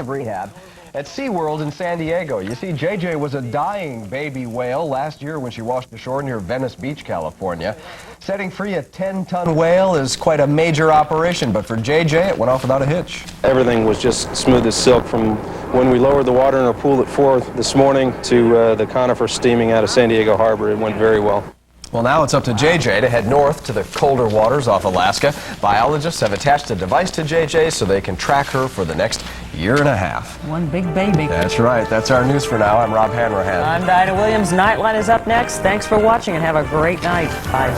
of rehab at SeaWorld in San Diego. You see, JJ was a dying baby whale last year when she washed ashore near Venice Beach, California. Setting free a 10-ton whale is quite a major operation, but for JJ, it went off without a hitch. Everything was just smooth as silk from when we lowered the water in our pool at 4 this morning to the conifer steaming out of San Diego Harbor. It went very well. Well, now it's up to JJ to head north to the colder waters off Alaska. Biologists have attached a device to JJ so they can track her for the next year and a half. One big baby. That's right. That's our news for now. I'm Rob Hanrahan. I'm Dinah Williams. Nightline is up next. Thanks for watching and have a great night. Bye.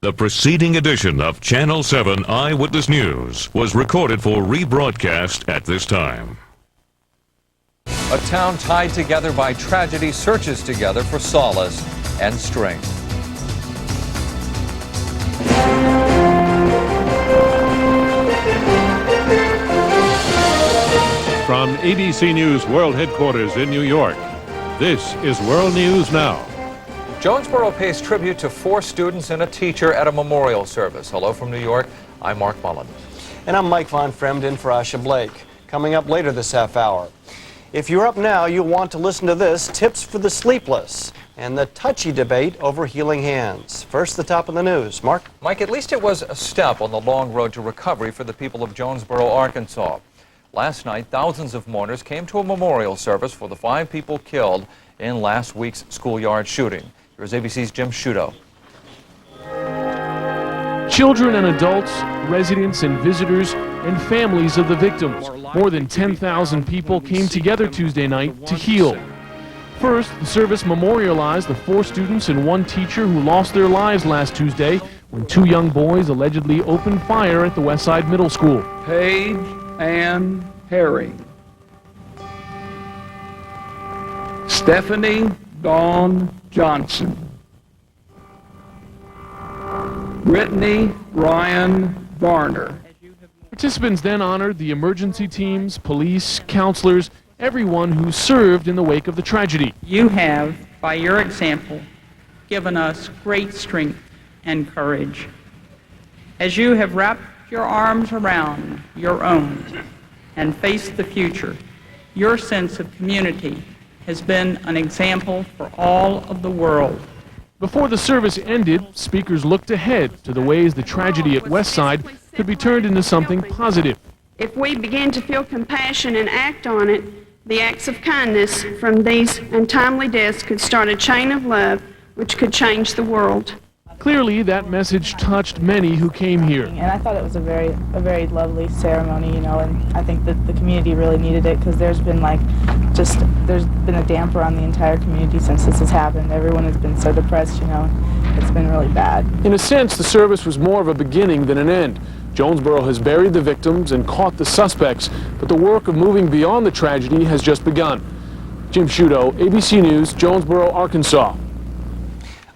The preceding edition of Channel 7 Eyewitness News was recorded for rebroadcast at this time. A town tied together by tragedy searches together for solace and strength. From ABC News World Headquarters in New York, this is World News Now. Jonesboro pays tribute to 4 students and a teacher at a memorial service. Hello from New York, I'm Mark Mullen. And I'm Mike Von Fremd in for Asha Blake. Coming up later this half hour. If you're up now, you'll want to listen to this, tips for the sleepless, and the touchy debate over healing hands. First, the top of the news. Mark? Mike, at least it was a step on the long road to recovery for the people of Jonesboro, Arkansas. Last night, thousands of mourners came to a memorial service for the 5 people killed in last week's schoolyard shooting. Here's ABC's Jim Sciutto. Children and adults, residents and visitors, and families of the victims. More than 10,000 people came together Tuesday night to heal. First, the service memorialized the 4 students and 1 teacher who lost their lives last Tuesday when 2 young boys allegedly opened fire at the Westside Middle School. Paige Ann Harry, Stephanie Dawn Johnson, Brittany Ryan Varner. Participants then honored the emergency teams, police, counselors, everyone who served in the wake of the tragedy. You have, by your example, given us great strength and courage. As you have wrapped your arms around your own and faced the future, your sense of community has been an example for all of the world. Before the service ended, speakers looked ahead to the ways the tragedy at Westside could be turned into something positive. If we begin to feel compassion and act on it, the acts of kindness from these untimely deaths could start a chain of love which could change the world. Clearly, that message touched many who came here. And I thought it was a very lovely ceremony, you know, and I think that the community really needed it because there's been a damper on the entire community since this has happened. Everyone has been so depressed, you know, it's been really bad. In a sense, the service was more of a beginning than an end. Jonesboro has buried the victims and caught the suspects, but the work of moving beyond the tragedy has just begun. Jim Sciutto, ABC News, Jonesboro, Arkansas.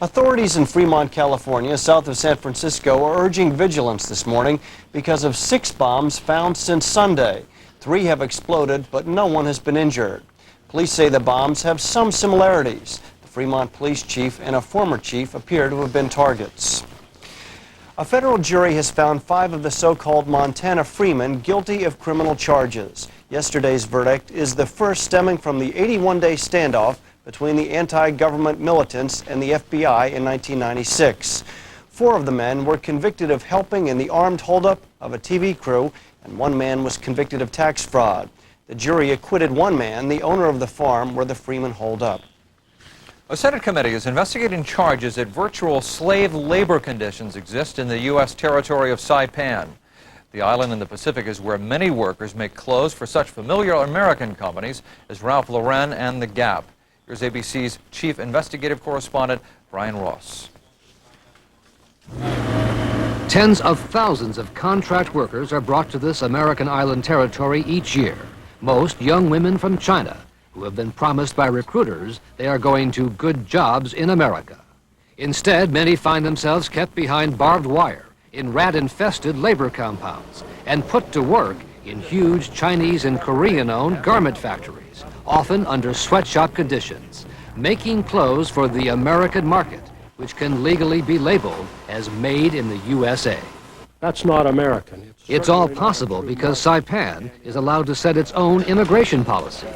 Authorities in Fremont, California, south of San Francisco, are urging vigilance this morning because of 6 bombs found since Sunday. 3 have exploded, but no one has been injured. Police say the bombs have some similarities. The Fremont police chief and a former chief appear to have been targets. A federal jury has found 5 of the so-called Montana Freemen guilty of criminal charges. Yesterday's verdict is the first stemming from the 81-day standoff between the anti-government militants and the FBI in 1996. 4 of the men were convicted of helping in the armed holdup of a TV crew, and 1 man was convicted of tax fraud. The jury acquitted 1 man, the owner of the farm where the Freemen holed up. A Senate committee is investigating charges that virtual slave labor conditions exist in the U.S. territory of Saipan. The island in the Pacific is where many workers make clothes for such familiar American companies as Ralph Lauren and The Gap. Here's ABC's chief investigative correspondent, Brian Ross. Tens of thousands of contract workers are brought to this American island territory each year. Most young women from China who have been promised by recruiters they are going to good jobs in America. Instead, many find themselves kept behind barbed wire in rat-infested labor compounds and put to work in huge Chinese and Korean-owned garment factories, often under sweatshop conditions, making clothes for the American market, which can legally be labeled as made in the USA. That's not American. It's all possible because Saipan is allowed to set its own immigration policy,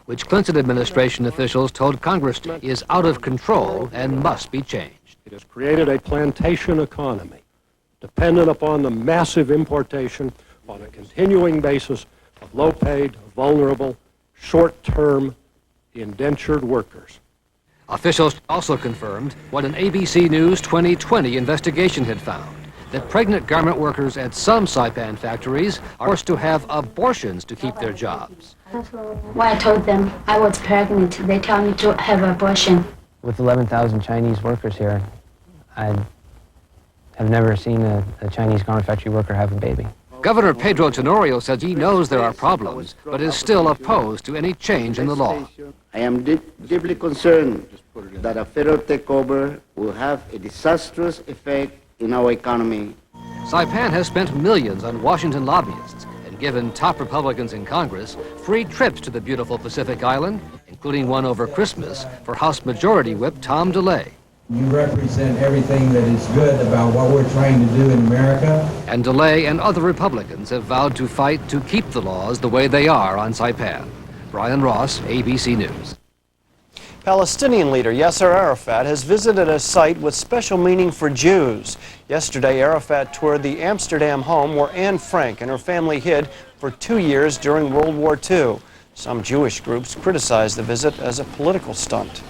which Clinton administration officials told Congress is out of control and must be changed. It has created a plantation economy dependent upon the massive importation on a continuing basis of low-paid, vulnerable, short-term, indentured workers. Officials also confirmed what an ABC News 2020 investigation had found, that pregnant garment workers at some Saipan factories are forced to have abortions to keep their jobs. When I told them I was pregnant, they told me to have an abortion. With 11,000 Chinese workers here, I have never seen a Chinese garment factory worker have a baby. Governor Pedro Tenorio says he knows there are problems, but is still opposed to any change in the law. I am deeply concerned that a federal takeover will have a disastrous effect in our economy. Saipan has spent millions on Washington lobbyists and given top Republicans in Congress free trips to the beautiful Pacific Island, including one over Christmas for House Majority Whip Tom DeLay. You represent everything that is good about what we're trying to do in America. And DeLay and other Republicans have vowed to fight to keep the laws the way they are on Saipan. Brian Ross, ABC News. Palestinian leader Yasser Arafat has visited a site with special meaning for Jews. Yesterday, Arafat toured the Amsterdam home where Anne Frank and her family hid for 2 years during World War II. Some Jewish groups criticized the visit as a political stunt.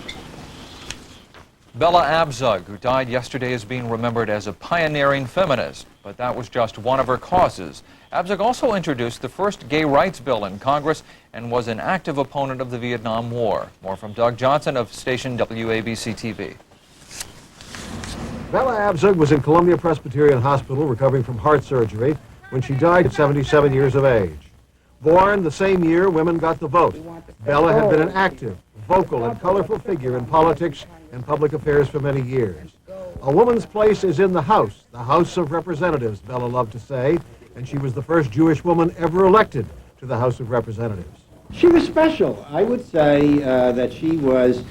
Bella Abzug, who died yesterday, is being remembered as a pioneering feminist, but that was just one of her causes. Abzug also introduced the first gay rights bill in Congress and was an active opponent of the Vietnam War. More from Doug Johnson of station WABC-TV. Bella Abzug was in Columbia Presbyterian Hospital recovering from heart surgery when she died at 77 years of age. Born the same year women got the vote, Bella had been an active, vocal, and colorful figure in politics and public affairs for many years. A woman's place is in the House of Representatives, Bella loved to say, and she was the first Jewish woman ever elected to the House of Representatives. She was special. I would say that she was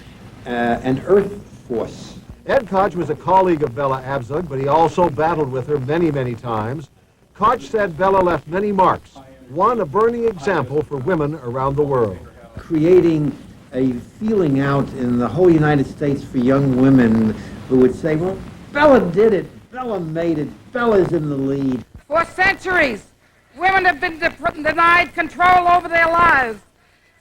an earth force. Ed Koch was a colleague of Bella Abzug, but he also battled with her many, many times. Koch said Bella left many marks, one a burning example for women around the world. Creating a feeling out in the whole United States for young women who would say, well, Bella did it, Bella made it, Bella's in the lead. For centuries, women have been denied control over their lives,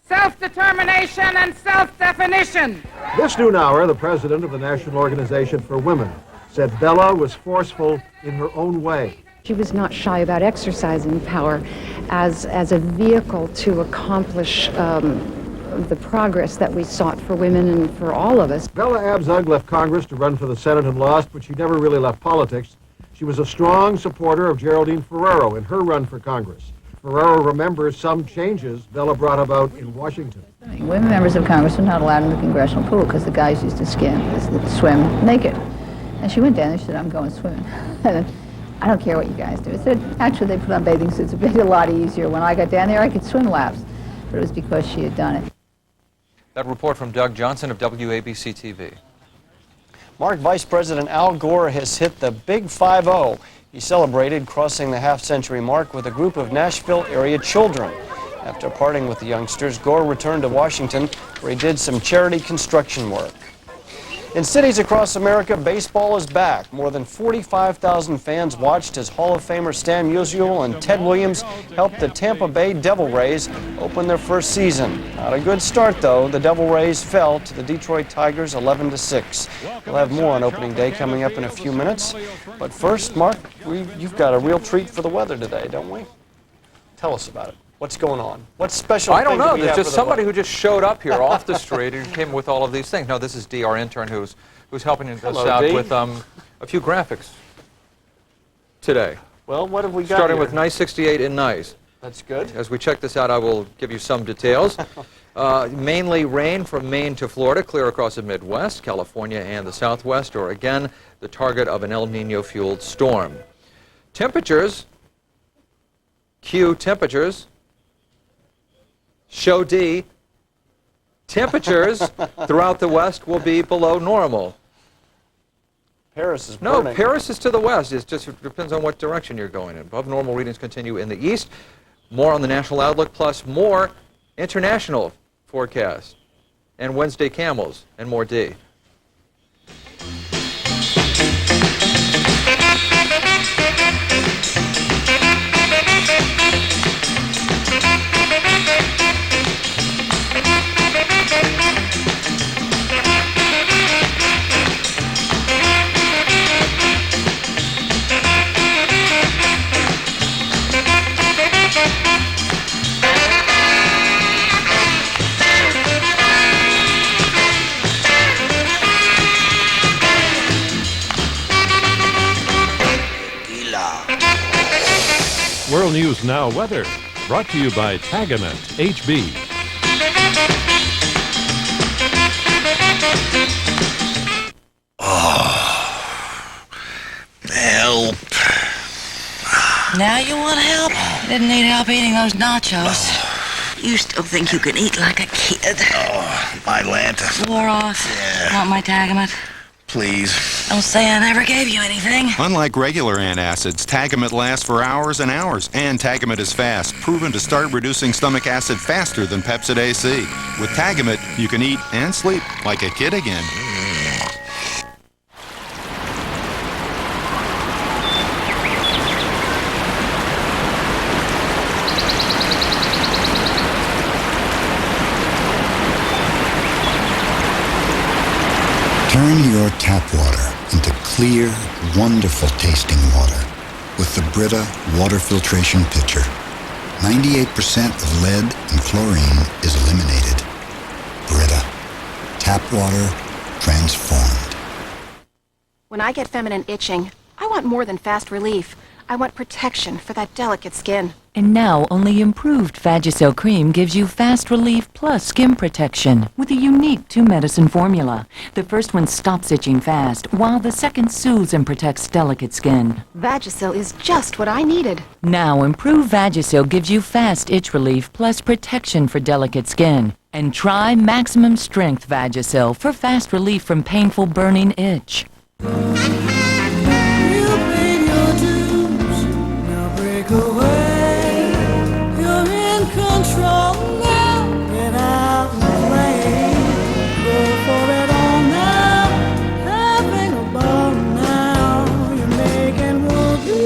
self-determination and self-definition. This noon hour, the president of the National Organization for Women said Bella was forceful in her own way. She was not shy about exercising power as a vehicle to accomplish the progress that we sought for women and for all of us. Bella Abzug left Congress to run for the Senate and lost, but she never really left politics. She was a strong supporter of Geraldine Ferraro in her run for Congress. Ferraro remembers some changes Bella brought about in Washington. Women members of Congress are not allowed in the congressional pool because the guys used to swim naked. And she went down and she said, I'm going swimming. I don't care what you guys do. I said, actually, they put on bathing suits. It made it a lot easier. When I got down there, I could swim laps. But it was because she had done it. That report from Doug Johnson of WABC-TV. Mark, Vice President Al Gore has hit the big 5-0. He celebrated crossing the half-century mark with a group of Nashville area children. After parting with the youngsters, Gore returned to Washington, where he did some charity construction work. In cities across America, baseball is back. More than 45,000 fans watched as Hall of Famer Stan Musial and Ted Williams helped the Tampa Bay Devil Rays open their first season. Not a good start, though. The Devil Rays fell to the Detroit Tigers 11-6. We'll have more on opening day coming up in a few minutes. But first, Mark, you've got a real treat for the weather today, don't we? Tell us about it. What's going on? What's special? I don't know. There's just somebody who just showed up here off the street and came with all of these things. No, this is Dee, our intern, who's helping us out Dee. with a few graphics today. Well, what have we got Starting here? with nice 68 in nice. That's good. As we check this out, I will give you some details. Mainly rain from Maine to Florida, clear across the Midwest, California, and the Southwest are again the target of an El Nino-fueled storm. Temperatures, cue temperatures. Show D, temperatures throughout the West will be below normal. Paris is No, burning. Paris is to the west. It just depends on what direction you're going in. Above normal readings continue in the east. More on the national outlook, plus more international forecast. And Wednesday camels and more D. World News Now weather, brought to you by Tagamet HB. Help. Now you want help? Didn't need help eating those nachos. You still think you can eat like a kid? Oh, my Lanta. Wore off. Yeah. Want my Tagamet? Please. Don't say I never gave you anything. Unlike regular antacids, Tagamet lasts for hours and hours, and Tagamet is fast, proven to start reducing stomach acid faster than Pepsid AC. With Tagamet, you can eat and sleep like a kid again. Turn your tap water into clear, wonderful tasting water with the Brita water filtration pitcher. 98% of lead and chlorine is eliminated. Brita. Tap water transformed. When I get feminine itching, I want more than fast relief. I want protection for that delicate skin. And now, only improved Vagisil cream gives you fast relief plus skin protection with a unique two-medicine formula. The first one stops itching fast, while the second soothes and protects delicate skin. Vagisil is just what I needed. Now, improved Vagisil gives you fast itch relief plus protection for delicate skin. And try Maximum Strength Vagisil for fast relief from painful burning itch.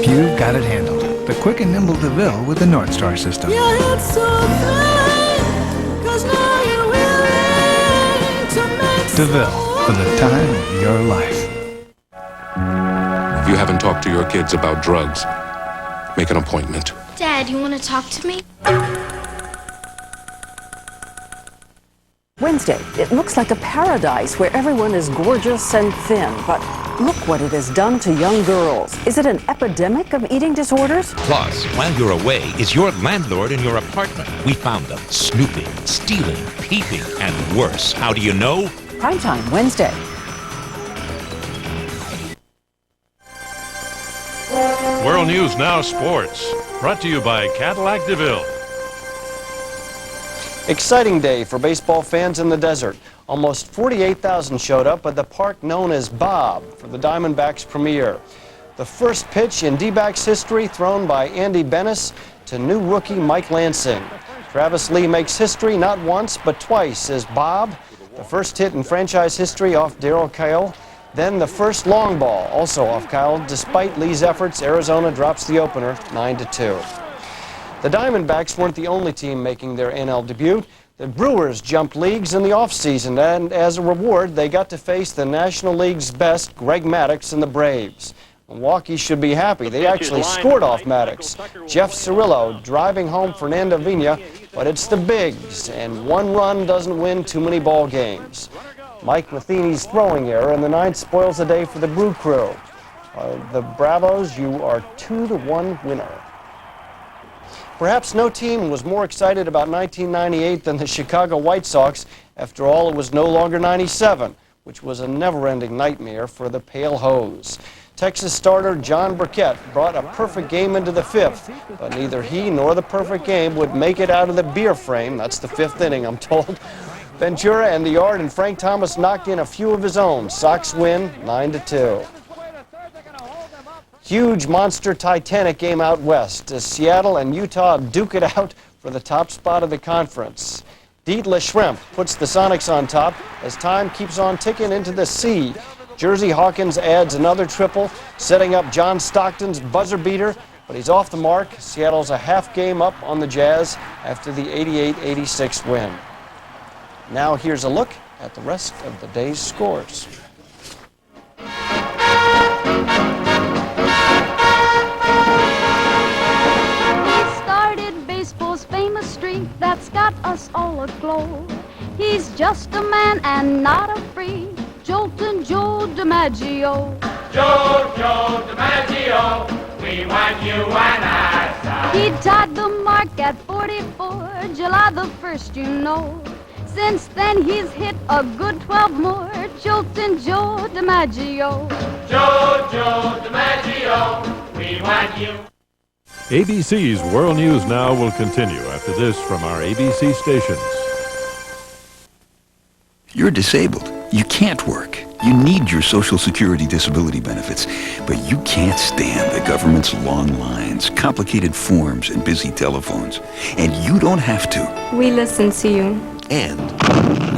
You've got it handled. The quick and nimble DeVille with the North Star system. DeVille, for the time of your life. If you haven't talked to your kids about drugs, make an appointment. Dad, you want to talk to me? Wednesday, it looks like a paradise where everyone is gorgeous and thin, but look what it has done to young girls. Is it an epidemic of eating disorders? Plus, while you're away, is your landlord in your apartment? We found them snooping, stealing, peeping, and worse. How do you know? Primetime, Wednesday. World News Now Sports, brought to you by Cadillac DeVille. Exciting day for baseball fans in the desert. Almost 48,000 showed up at the park known as Bob for the Diamondbacks premiere. The first pitch in D-backs history thrown by Andy Bennis to new rookie Mike Lansing. Travis Lee makes history not once but twice as Bob, the first hit in franchise history off Darryl Kyle, then the first long ball also off Kyle. Despite Lee's efforts, Arizona drops the opener 9-2. The Diamondbacks weren't the only team making their NL debut. The Brewers jumped leagues in the offseason, and as a reward, they got to face the National League's best, Greg Maddux and the Braves. Milwaukee should be happy. They actually scored off Maddux. Jeff Cirillo driving home Fernando Vina, but it's the bigs, and one run doesn't win too many ball games. Mike Matheny's throwing error in the ninth spoils the day for the Brew Crew. The Bravos, you are 2-1 winner. Perhaps no team was more excited about 1998 than the Chicago White Sox. After all, it was no longer 97, which was a never-ending nightmare for the Pale Hose. Texas starter John Burkett brought a perfect game into the fifth, but neither he nor the perfect game would make it out of the beer frame. That's the fifth inning, I'm told. Ventura and the Yard and Frank Thomas knocked in a few of his own. Sox win 9-2. Huge monster Titanic game out west as Seattle and Utah duke it out for the top spot of the conference. Dietl Shrimp puts the Sonics on top as time keeps on ticking into the sea. Jersey Hawkins adds another triple, setting up John Stockton's buzzer beater, but he's off the mark. Seattle's a half game up on the Jazz after the 88-86 win. Now here's a look at the rest of the day's scores. Famous streak that's got us all aglow. He's just a man and not a freak. Joltin' Joe DiMaggio. Joe DiMaggio, we want you and I. He tied the mark at 44, July the 1st, you know. Since then he's hit a good 12 more. Joltin' Joe DiMaggio. Joe DiMaggio, we want you. ABC's World News Now will continue after this from our ABC stations. You're disabled. You can't work. You need your Social Security disability benefits, but you can't stand the government's long lines, complicated forms, and busy telephones. And you don't have to. We listen to you. And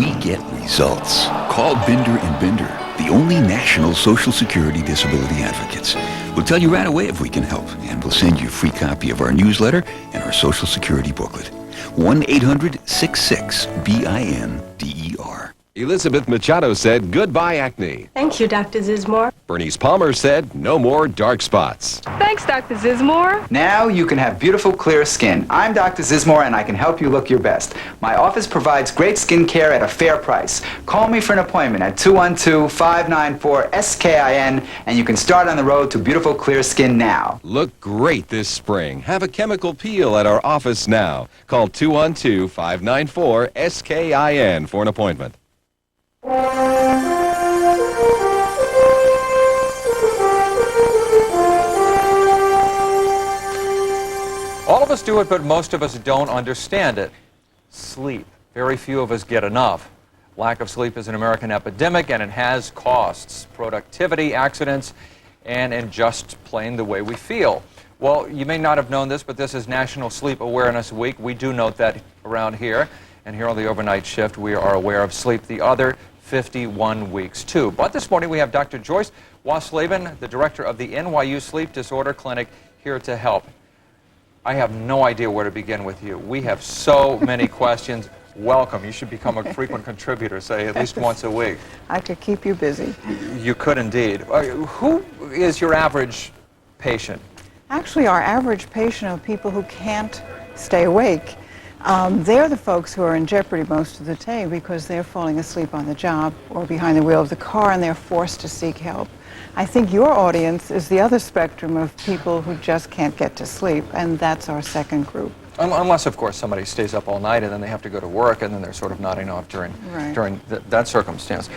we get results. Call Binder & Binder, the only national Social Security disability advocates. We'll tell you right away if we can help, and we'll send you a free copy of our newsletter and our Social Security booklet. 1-800-66-BINDER. Elizabeth Machado said goodbye acne. Thank you, Dr. Zismore. Bernice Palmer said no more dark spots. Thanks, Dr. Zismore. Now you can have beautiful, clear skin. I'm Dr. Zismore, and I can help you look your best. My office provides great skin care at a fair price. Call me for an appointment at 212-594-SKIN, and you can start on the road to beautiful, clear skin now. Look great this spring. Have a chemical peel at our office now. Call 212-594-SKIN for an appointment. All of us do it, but most of us don't understand it. Sleep. Very few of us get enough. Lack of sleep is an American epidemic, and it has costs. Productivity, accidents, and in just plain the way we feel. Well, you may not have known this, but this is National Sleep Awareness Week. We do note that around here. And here on the overnight shift, we are aware of sleep the other 51 weeks, too. But this morning, we have Dr. Joyce Wasleben, the director of the NYU Sleep Disorder Clinic, here to help. I have no idea where to begin with you. We have so many questions. Welcome. You should become a frequent contributor, say at least once a week. I could keep you busy. You could indeed. Who is your average patient? Actually, our average patient are people who can't stay awake. They're the folks who are in jeopardy most of the day because they're falling asleep on the job or behind the wheel of the car, and they're forced to seek help. I think your audience is the other spectrum of people who just can't get to sleep, and that's our second group. Unless, of course, somebody stays up all night and then they have to go to work and then they're sort of nodding off during that circumstance.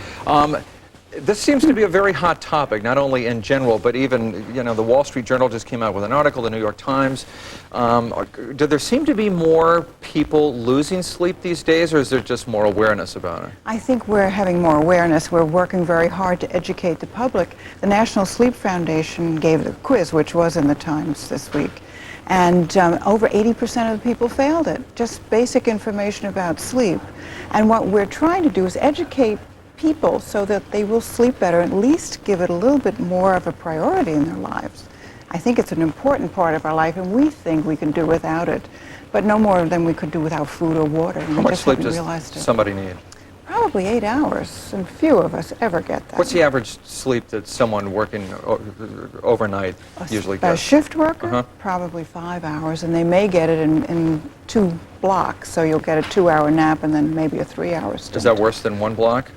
This seems to be a very hot topic, not only in general, but even, you know, the Wall Street Journal just came out with an article, the New York Times. Do there seem to be more people losing sleep these days, or is there just more awareness about it? I think we're having more awareness. We're working very hard to educate the public. The National Sleep Foundation gave a quiz, which was in the Times this week, and over 80% of the people failed it. Just basic information about sleep. And what we're trying to do is educate people so that they will sleep better, at least give it a little bit more of a priority in their lives. I think it's an important part of our life, and we think we can do without it, but no more than we could do without food or water. How much sleep does somebody need? Probably 8 hours, and few of us ever get that. What's the average sleep that someone working overnight usually gets? A shift worker? Probably 5 hours, and they may get it in 2 blocks, so you'll get a 2-hour nap and then maybe a 3-hour stint. Is that worse than 1 block?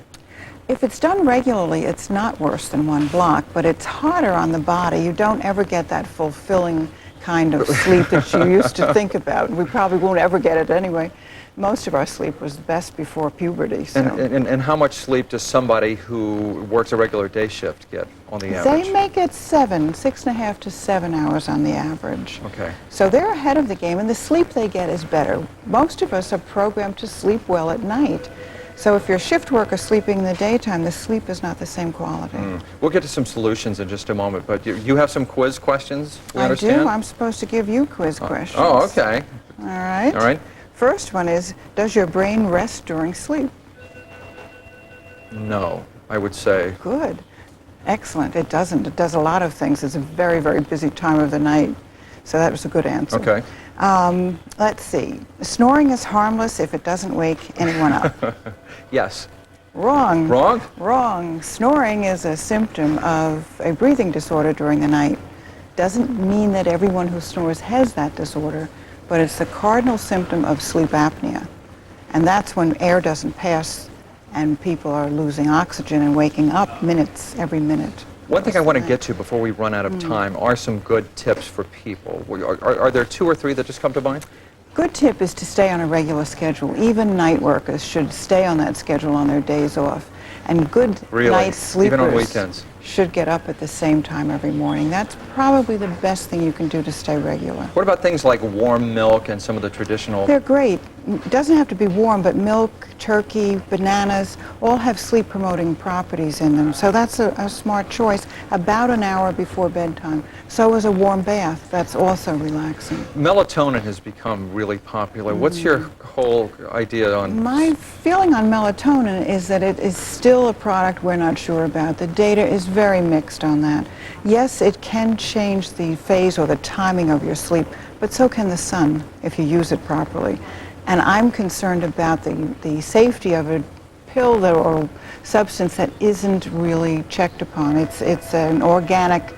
If it's done regularly, it's not worse than 1 block, but it's harder on the body. You don't ever get that fulfilling kind of sleep that you used to think about. We probably won't ever get it anyway. Most of our sleep was best before puberty. So. And how much sleep does somebody who works a regular day shift get on the average? They may get 6.5 to 7 hours on the average. Okay. So they're ahead of the game, and the sleep they get is better. Most of us are programmed to sleep well at night. So if you're a shift worker sleeping in the daytime, the sleep is not the same quality. We'll get to some solutions in just a moment, but you have some quiz questions, we understand? I do. I'm supposed to give you quiz questions. Oh, okay. All right. All right. First one is, does your brain rest during sleep? No, I would say. Good. Excellent. It doesn't. It does a lot of things. It's a very, very busy time of the night. So that was a good answer. Okay. Let's see. Snoring is harmless if it doesn't wake anyone up. Yes. Wrong. Wrong? Wrong. Snoring is a symptom of a breathing disorder during the night. Doesn't mean that everyone who snores has that disorder, but it's the cardinal symptom of sleep apnea. And that's when air doesn't pass and people are losing oxygen and waking up every minute. One thing I want to get to before we run out of time are some good tips for people. Are there 2 or 3 that just come to mind? Good tip is to stay on a regular schedule. Even night workers should stay on that schedule on their days off. And good night sleepers even on weekends? Should get up at the same time every morning. That's probably the best thing you can do to stay regular. What about things like warm milk and some of the traditional... They're great. It doesn't have to be warm, but milk, turkey, bananas, all have sleep-promoting properties in them. So that's a smart choice about an hour before bedtime. So is a warm bath. That's also relaxing. Melatonin has become really popular. What's your whole idea on... My feeling on melatonin is that it is still a product we're not sure about. The data is very mixed on that. Yes, it can change the phase or the timing of your sleep, but so can the sun if you use it properly. And I'm concerned about the safety of a pill or substance that isn't really checked upon. It's an organic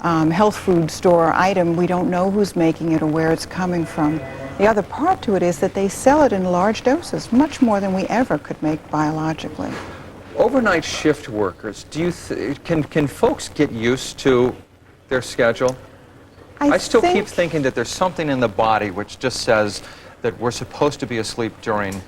health food store item. We don't know who's making it or where it's coming from. The other part to it is that they sell it in large doses, much more than we ever could make biologically. Overnight shift workers, can folks get used to their schedule? I still keep thinking that there's something in the body which just says that we're supposed to be asleep during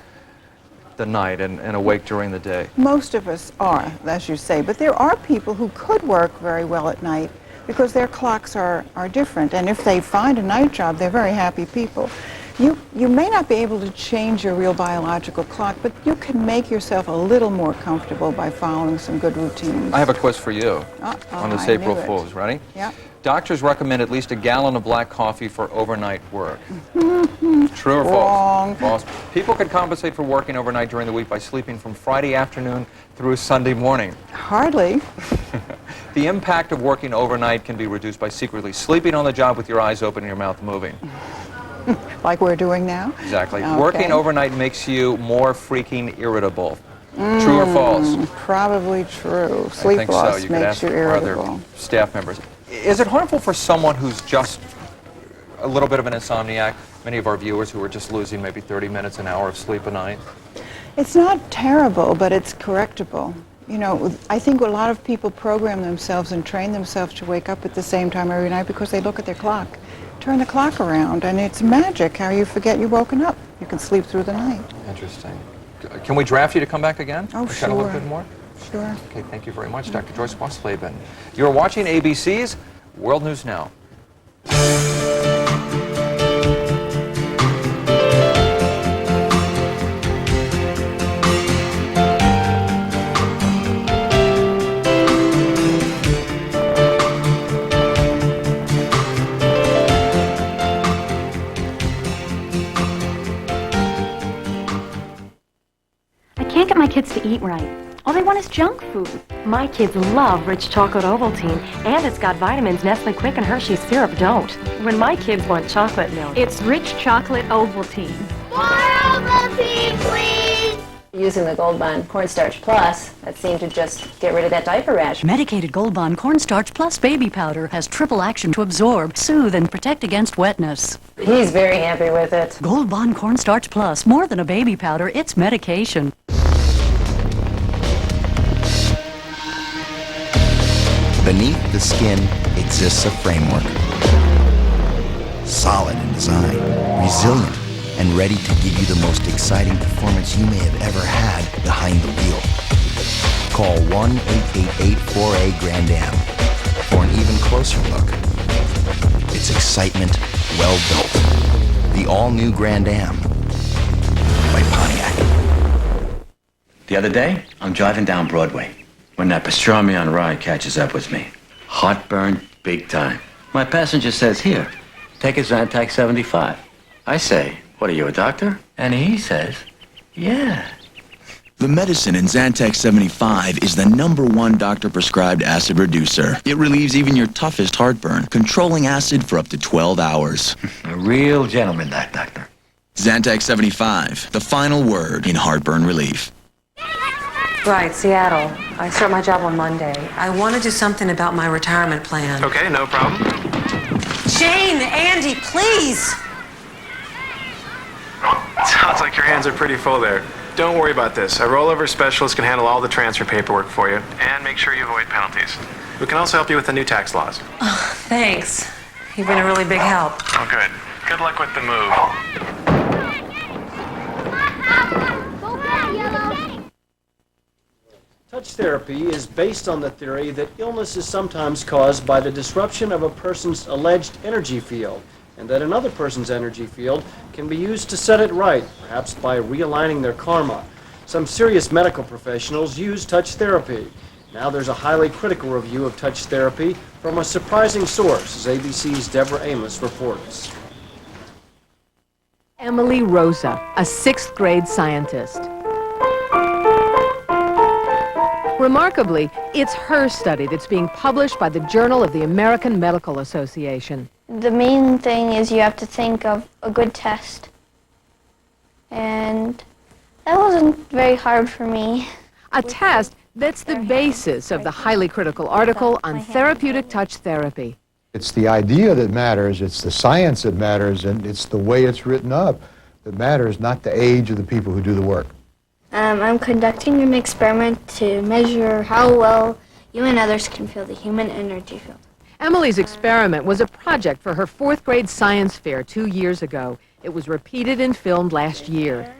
the night and awake during the day. Most of us are, as you say, but there are people who could work very well at night because their clocks are different, and if they find a night job, they're very happy people. You may not be able to change your real biological clock, but you can make yourself a little more comfortable by following some good routines. I have a quiz for you on this April Fool's. Ready? Yeah. Doctors recommend at least a gallon of black coffee for overnight work. True or false? Wrong. False. People could compensate for working overnight during the week by sleeping from Friday afternoon through Sunday morning. Hardly. The impact of working overnight can be reduced by secretly sleeping on the job with your eyes open and your mouth moving. Like we're doing now? Exactly. Okay. Working overnight makes you more freaking irritable. True or false? Probably true. Sleep I think loss so. You could makes ask you our irritable. other staff members. Is it harmful for someone who's just a little bit of an insomniac? Many of our viewers who are just losing maybe 30 minutes, an hour of sleep a night? It's not terrible, but it's correctable. You know, I think a lot of people program themselves and train themselves to wake up at the same time every night because they look at their clock. Turn the clock around, and it's magic how you forget you've woken up. You can sleep through the night. Interesting. Can we draft you to come back again? Oh, Chat a little bit more? Sure. Okay, thank you very much, Dr. Joyce Wasleben. You're watching ABC's World News Now. I can't get my kids to eat right. All they want is junk food. My kids love rich chocolate Ovaltine, and it's got vitamins Nestle Quick and Hershey's syrup don't. When my kids want chocolate milk, it's rich chocolate Ovaltine. More Ovaltine, please! Using the Gold Bond Cornstarch Plus, that seemed to just get rid of that diaper rash. Medicated Gold Bond Cornstarch Plus Baby Powder has triple action to absorb, soothe, and protect against wetness. He's very happy with it. Gold Bond Cornstarch Plus, more than a baby powder, it's medication. Beneath the skin exists a framework. Solid in design, resilient, and ready to give you the most exciting performance you may have ever had behind the wheel. Call 1-888-4A Grand Am for an even closer look. It's excitement well built. The all-new Grand Am by Pontiac. The other day, I'm driving down Broadway when that pastrami on rye catches up with me. Heartburn, big time. My passenger says, "Here, take a Zantac 75. I say, "What are you, a doctor?" And he says, "Yeah." The medicine in Zantac 75 is the #1 doctor-prescribed acid reducer. It relieves even your toughest heartburn, controlling acid for up to 12 hours. A real gentleman, that doctor. Zantac 75, the final word in heartburn relief. Right, Seattle. I start my job on Monday. I want to do something about my retirement plan. Okay, no problem. Shane, Andy, please! Sounds like your hands are pretty full there. Don't worry about this. A rollover specialist can handle all the transfer paperwork for you and make sure you avoid penalties. We can also help you with the new tax laws. Oh, thanks. You've been a really big help. Oh, good. Good luck with the move. Touch therapy is based on the theory that illness is sometimes caused by the disruption of a person's alleged energy field, and that another person's energy field can be used to set it right, perhaps by realigning their karma. Some serious medical professionals use touch therapy. Now there's a highly critical review of touch therapy from a surprising source, as ABC's Deborah Amos reports. Emily Rosa, a 6th grade scientist. Remarkably, it's her study that's being published by the Journal of the American Medical Association. The main thing is you have to think of a good test. And that wasn't very hard for me. A test that's the basis of the highly critical article on therapeutic touch therapy. It's the idea that matters, it's the science that matters, and it's the way it's written up that matters, not the age of the people who do the work. I'm conducting an experiment to measure how well you and others can feel the human energy field. Emily's experiment was a project for her 4th grade science fair 2 years ago. It was repeated and filmed last year.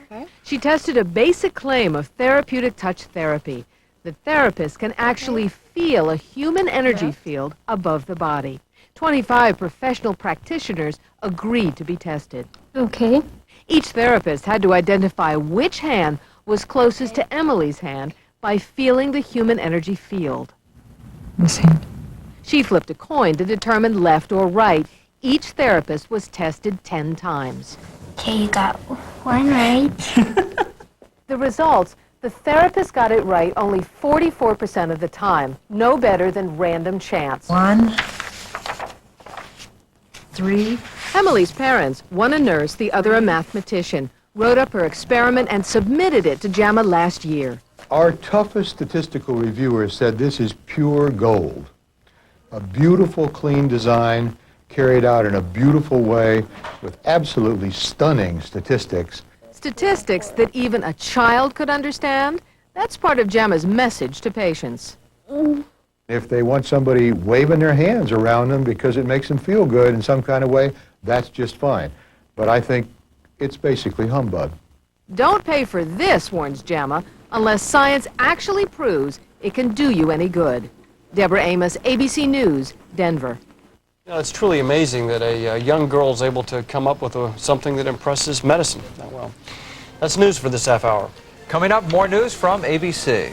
She tested a basic claim of therapeutic touch therapy. The therapist can actually feel a human energy field above the body. 25 professional practitioners agreed to be tested. Okay. Each therapist had to identify which hand was closest to Emily's hand by feeling the human energy field. This hand. She flipped a coin to determine left or right. Each therapist was tested 10 times. Okay, you got one right. The results, the therapist got it right only 44% of the time, no better than random chance. 1, 3. Emily's parents, one a nurse, the other a mathematician, wrote up her experiment and submitted it to JAMA last year. Our toughest statistical reviewers said this is pure gold. A beautiful, clean design carried out in a beautiful way with absolutely stunning statistics. Statistics that even a child could understand? That's part of JAMA's message to patients. If they want somebody waving their hands around them because it makes them feel good in some kind of way, that's just fine. But I think it's basically humbug. Don't pay for this, warns JAMA, unless science actually proves it can do you any good. Deborah Amos, ABC News, Denver. You know, it's truly amazing that a young girl is able to come up with something that impresses medicine that well. That's news for this half hour. Coming up, more news from ABC.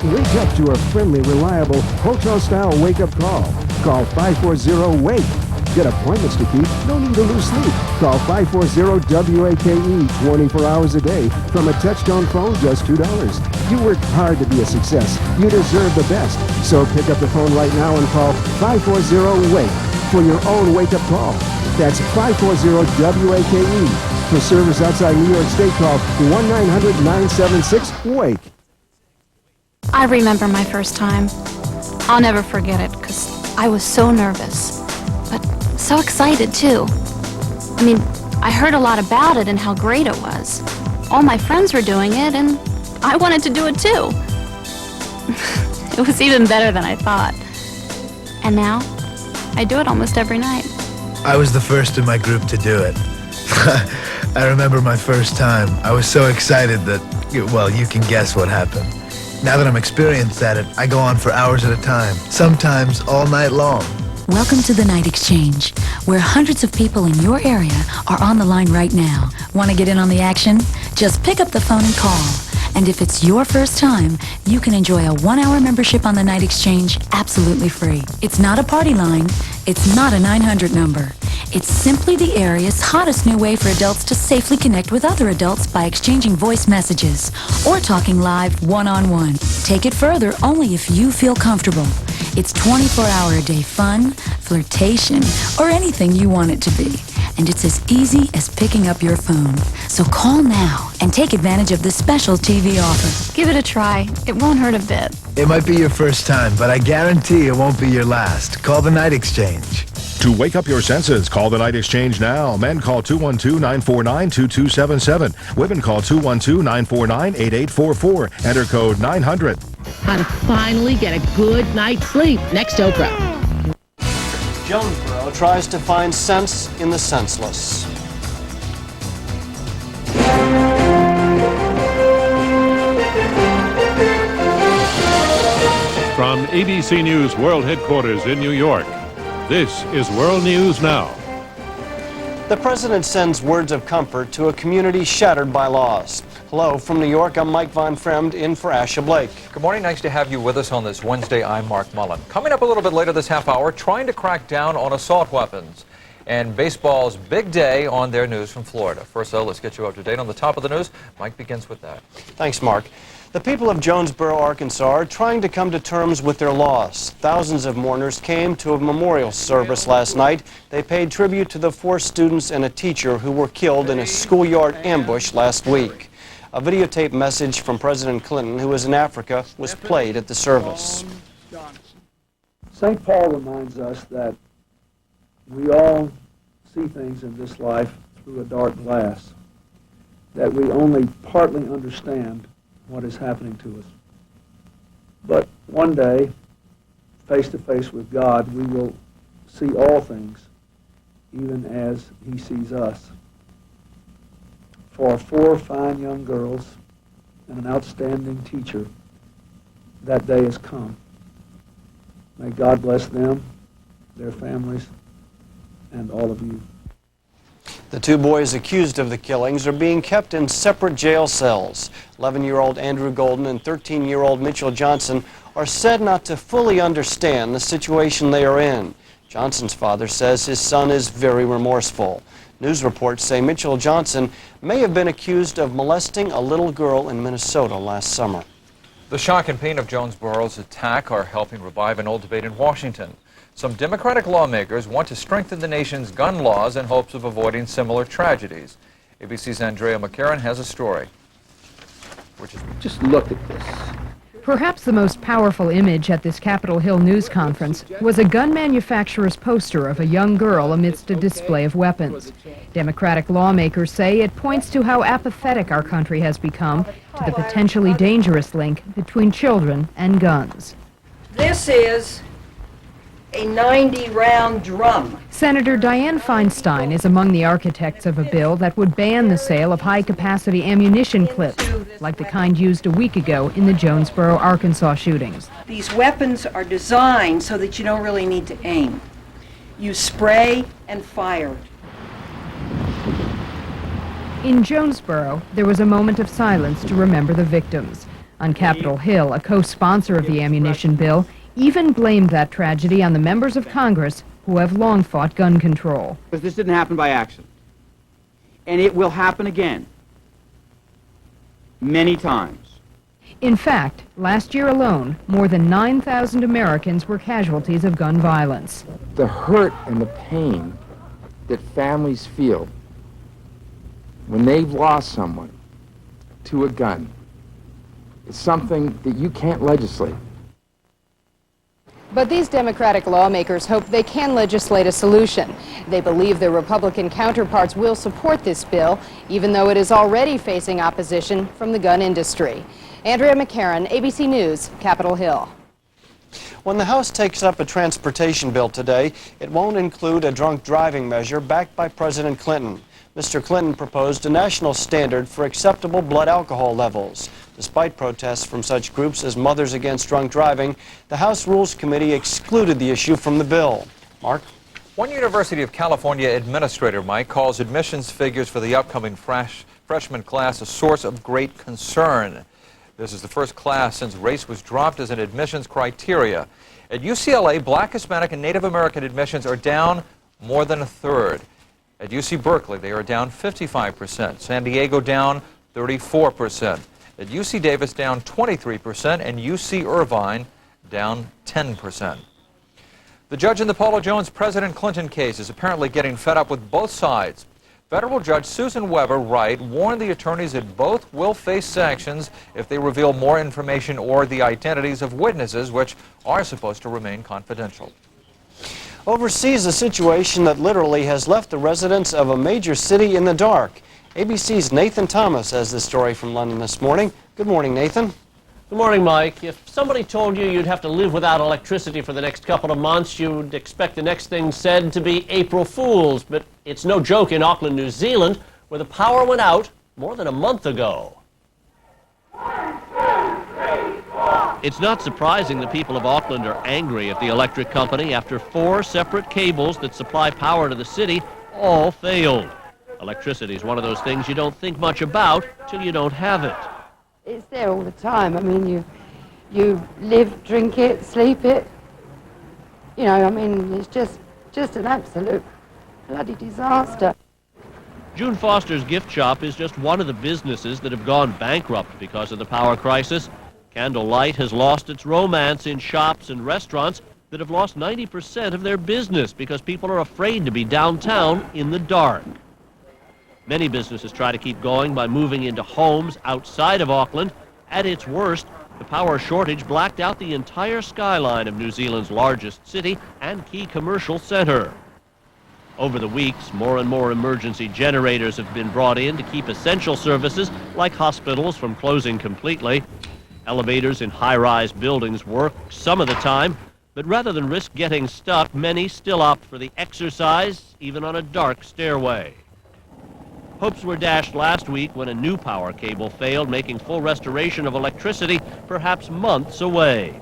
Wake up to a friendly, reliable, hotel-style wake-up call. Call 540-WAKE. Get appointments to keep, no need to lose sleep. Call 540-WAKE 24 hours a day from a touch-tone phone, just $2. You worked hard to be a success. You deserve the best. So pick up the phone right now and call 540-WAKE for your own wake-up call. That's 540-WAKE. For service outside New York State, call 1-900-976-WAKE. I remember my first time. I'll never forget it because I was so nervous, but so excited too. I mean, I heard a lot about it and how great it was. All my friends were doing it and I wanted to do it too. It was even better than I thought. And now, I do it almost every night. I was the first in my group to do it. I remember my first time. I was so excited that, well, you can guess what happened. Now that I'm experienced at it, I go on for hours at a time, sometimes all night long. Welcome to the Night Exchange, where hundreds of people in your area are on the line right now. Want to get in on the action? Just pick up the phone and call. And if it's your first time, you can enjoy a 1-hour membership on the Night Exchange absolutely free. It's not a party line. It's not a 900 number. It's simply the area's hottest new way for adults to safely connect with other adults by exchanging voice messages or talking live one-on-one. Take it further only if you feel comfortable. It's 24-hour-a-day fun, flirtation, or anything you want it to be. And it's as easy as picking up your phone. So call now and take advantage of this special TV offer. Give it a try. It won't hurt a bit. It might be your first time, but I guarantee it won't be your last. Call the Night Exchange. To wake up your senses, call the Night Exchange now. Men call 212-949-2277. Women call 212-949-8844. Enter code 900. How to finally get a good night's sleep. Next Oprah. Jonesboro tries to find sense in the senseless. From ABC News World Headquarters in New York, this is World News Now. The president sends words of comfort to a community shattered by loss. Hello, from New York, I'm Mike Von Fremd in for Asha Blake. Good morning. Nice to have you with us on this Wednesday. I'm Mark Mullen. Coming up a little bit later this half hour, trying to crack down on assault weapons. And baseball's big day on their news from Florida. First, though, let's get you up to date on the top of the news. Mike begins with that. Thanks, Mark. The people of Jonesboro, Arkansas are trying to come to terms with their loss. Thousands of mourners came to a memorial service last night. They paid tribute to the 4 students and a teacher who were killed in a schoolyard ambush last week. A videotape message from President Clinton, who was in Africa, was played at the service. St. Paul reminds us that we all see things in this life through a dark glass, that we only partly understand what is happening to us. But one day, face to face with God, we will see all things, even as He sees us. For 4 fine young girls and an outstanding teacher, that day has come. May God bless them, their families, and all of you. The 2 boys accused of the killings are being kept in separate jail cells. 11-year-old Andrew Golden and 13-year-old Mitchell Johnson are said not to fully understand the situation they are in. Johnson's father says his son is very remorseful. News reports say Mitchell Johnson may have been accused of molesting a little girl in Minnesota last summer. The shock and pain of Jonesboro's attack are helping revive an old debate in Washington. Some Democratic lawmakers want to strengthen the nation's gun laws in hopes of avoiding similar tragedies. ABC's Andrea McCarran has a story. Just look at this. Perhaps the most powerful image at this Capitol Hill news conference was a gun manufacturer's poster of a young girl amidst a display of weapons. Democratic lawmakers say it points to how apathetic our country has become to the potentially dangerous link between children and guns. This is a 90-round drum. Senator Dianne Feinstein is among the architects of a bill that would ban the sale of high-capacity ammunition clips, like the kind used a week ago in the Jonesboro, Arkansas shootings. These weapons are designed so that you don't really need to aim. You spray and fire. In Jonesboro, there was a moment of silence to remember the victims. On Capitol Hill, a co-sponsor of the ammunition bill even blamed that tragedy on the members of Congress who have long fought gun control. Because this didn't happen by accident. And it will happen again. Many times. In fact, last year alone, more than 9,000 Americans were casualties of gun violence. The hurt and the pain that families feel when they've lost someone to a gun is something that you can't legislate. But these Democratic lawmakers hope they can legislate a solution. They believe their Republican counterparts will support this bill, even though it is already facing opposition from the gun industry. Andrea McCarran, ABC News, Capitol Hill. When the House takes up a transportation bill today, it won't include a drunk driving measure backed by President Clinton. Mr. Clinton proposed a national standard for acceptable blood alcohol levels. Despite protests from such groups as Mothers Against Drunk Driving, the House Rules Committee excluded the issue from the bill. Mark? One University of California administrator, Mike, calls admissions figures for the upcoming freshman class a source of great concern. This is the first class since race was dropped as an admissions criteria. At UCLA, Black, Hispanic, and Native American admissions are down more than a third. At UC Berkeley, they are down 55%. San Diego down 34%. At UC Davis, down 23%, and UC Irvine down 10%. The judge in the Paula Jones President Clinton case is apparently getting fed up with both sides. Federal Judge Susan Weber Wright warned the attorneys that both will face sanctions if they reveal more information or the identities of witnesses, which are supposed to remain confidential. Oversees a situation that literally has left the residents of a major city in the dark. ABC's Nathan Thomas has this story from London this morning. Good morning, Nathan. Good morning, Mike. If somebody told you you'd have to live without electricity for the next couple of months, you'd expect the next thing said to be April Fool's. But it's no joke in Auckland, New Zealand, where the power went out more than a month ago. 1, 2, 3, 4. It's not surprising the people of Auckland are angry at the electric company after 4 separate cables that supply power to the city all failed. Electricity is one of those things you don't think much about till you don't have it. It's there all the time. I mean, you live, drink it, sleep it. You know, I mean, it's just an absolute bloody disaster. June Foster's gift shop is just one of the businesses that have gone bankrupt because of the power crisis. Candlelight has lost its romance in shops and restaurants that have lost 90% of their business because people are afraid to be downtown in the dark. Many businesses try to keep going by moving into homes outside of Auckland. At its worst, the power shortage blacked out the entire skyline of New Zealand's largest city and key commercial center. Over the weeks, more and more emergency generators have been brought in to keep essential services like hospitals from closing completely. Elevators in high-rise buildings work some of the time, but rather than risk getting stuck, many still opt for the exercise, even on a dark stairway. Hopes were dashed last week when a new power cable failed, making full restoration of electricity perhaps months away.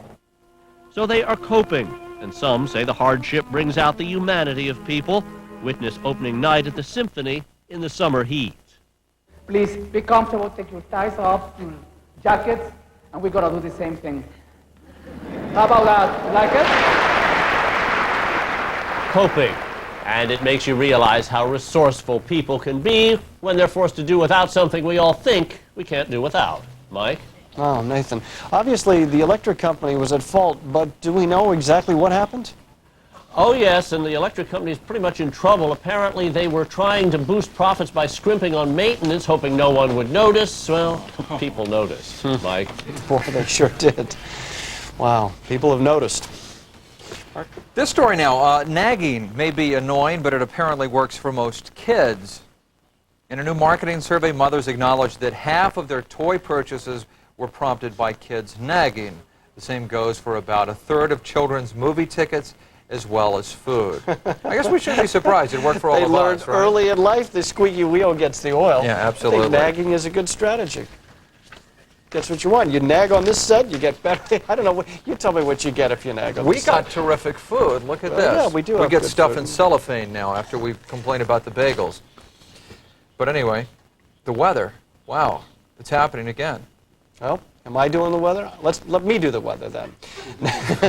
So they are coping, and some say the hardship brings out the humanity of people. Witness opening night at the Symphony in the summer heat. Please be comfortable, take your ties off, your jackets, and we're gonna do the same thing. How about that? Like it? Coping. And it makes you realize how resourceful people can be when they're forced to do without something we all think we can't do without. Mike? Oh, Nathan. Obviously, the electric company was at fault, but do we know exactly what happened? Oh, yes, and the electric company is pretty much in trouble. Apparently, they were trying to boost profits by scrimping on maintenance, hoping no one would notice. Well, people noticed, Mike. Boy, they sure did. Wow, people have noticed. This story now, nagging may be annoying, but it apparently works for most kids. In a new marketing survey, mothers acknowledged that half of their toy purchases were prompted by kids nagging. The same goes for about a third of children's movie tickets, as well as food. I guess we shouldn't be surprised. It worked for all of us, right? They learned early in life the squeaky wheel gets the oil. Yeah, absolutely. I think nagging is a good strategy. That's what you want. You nag on this set, you get better. I don't know. You tell me what you get if you nag on this set. We got terrific food. Look at this. Yeah, we do. We have get good stuff food. in cellophane now after we complain about the bagels. But anyway, the weather. Wow, it's happening again. Well, am I doing the weather? Let me do the weather then.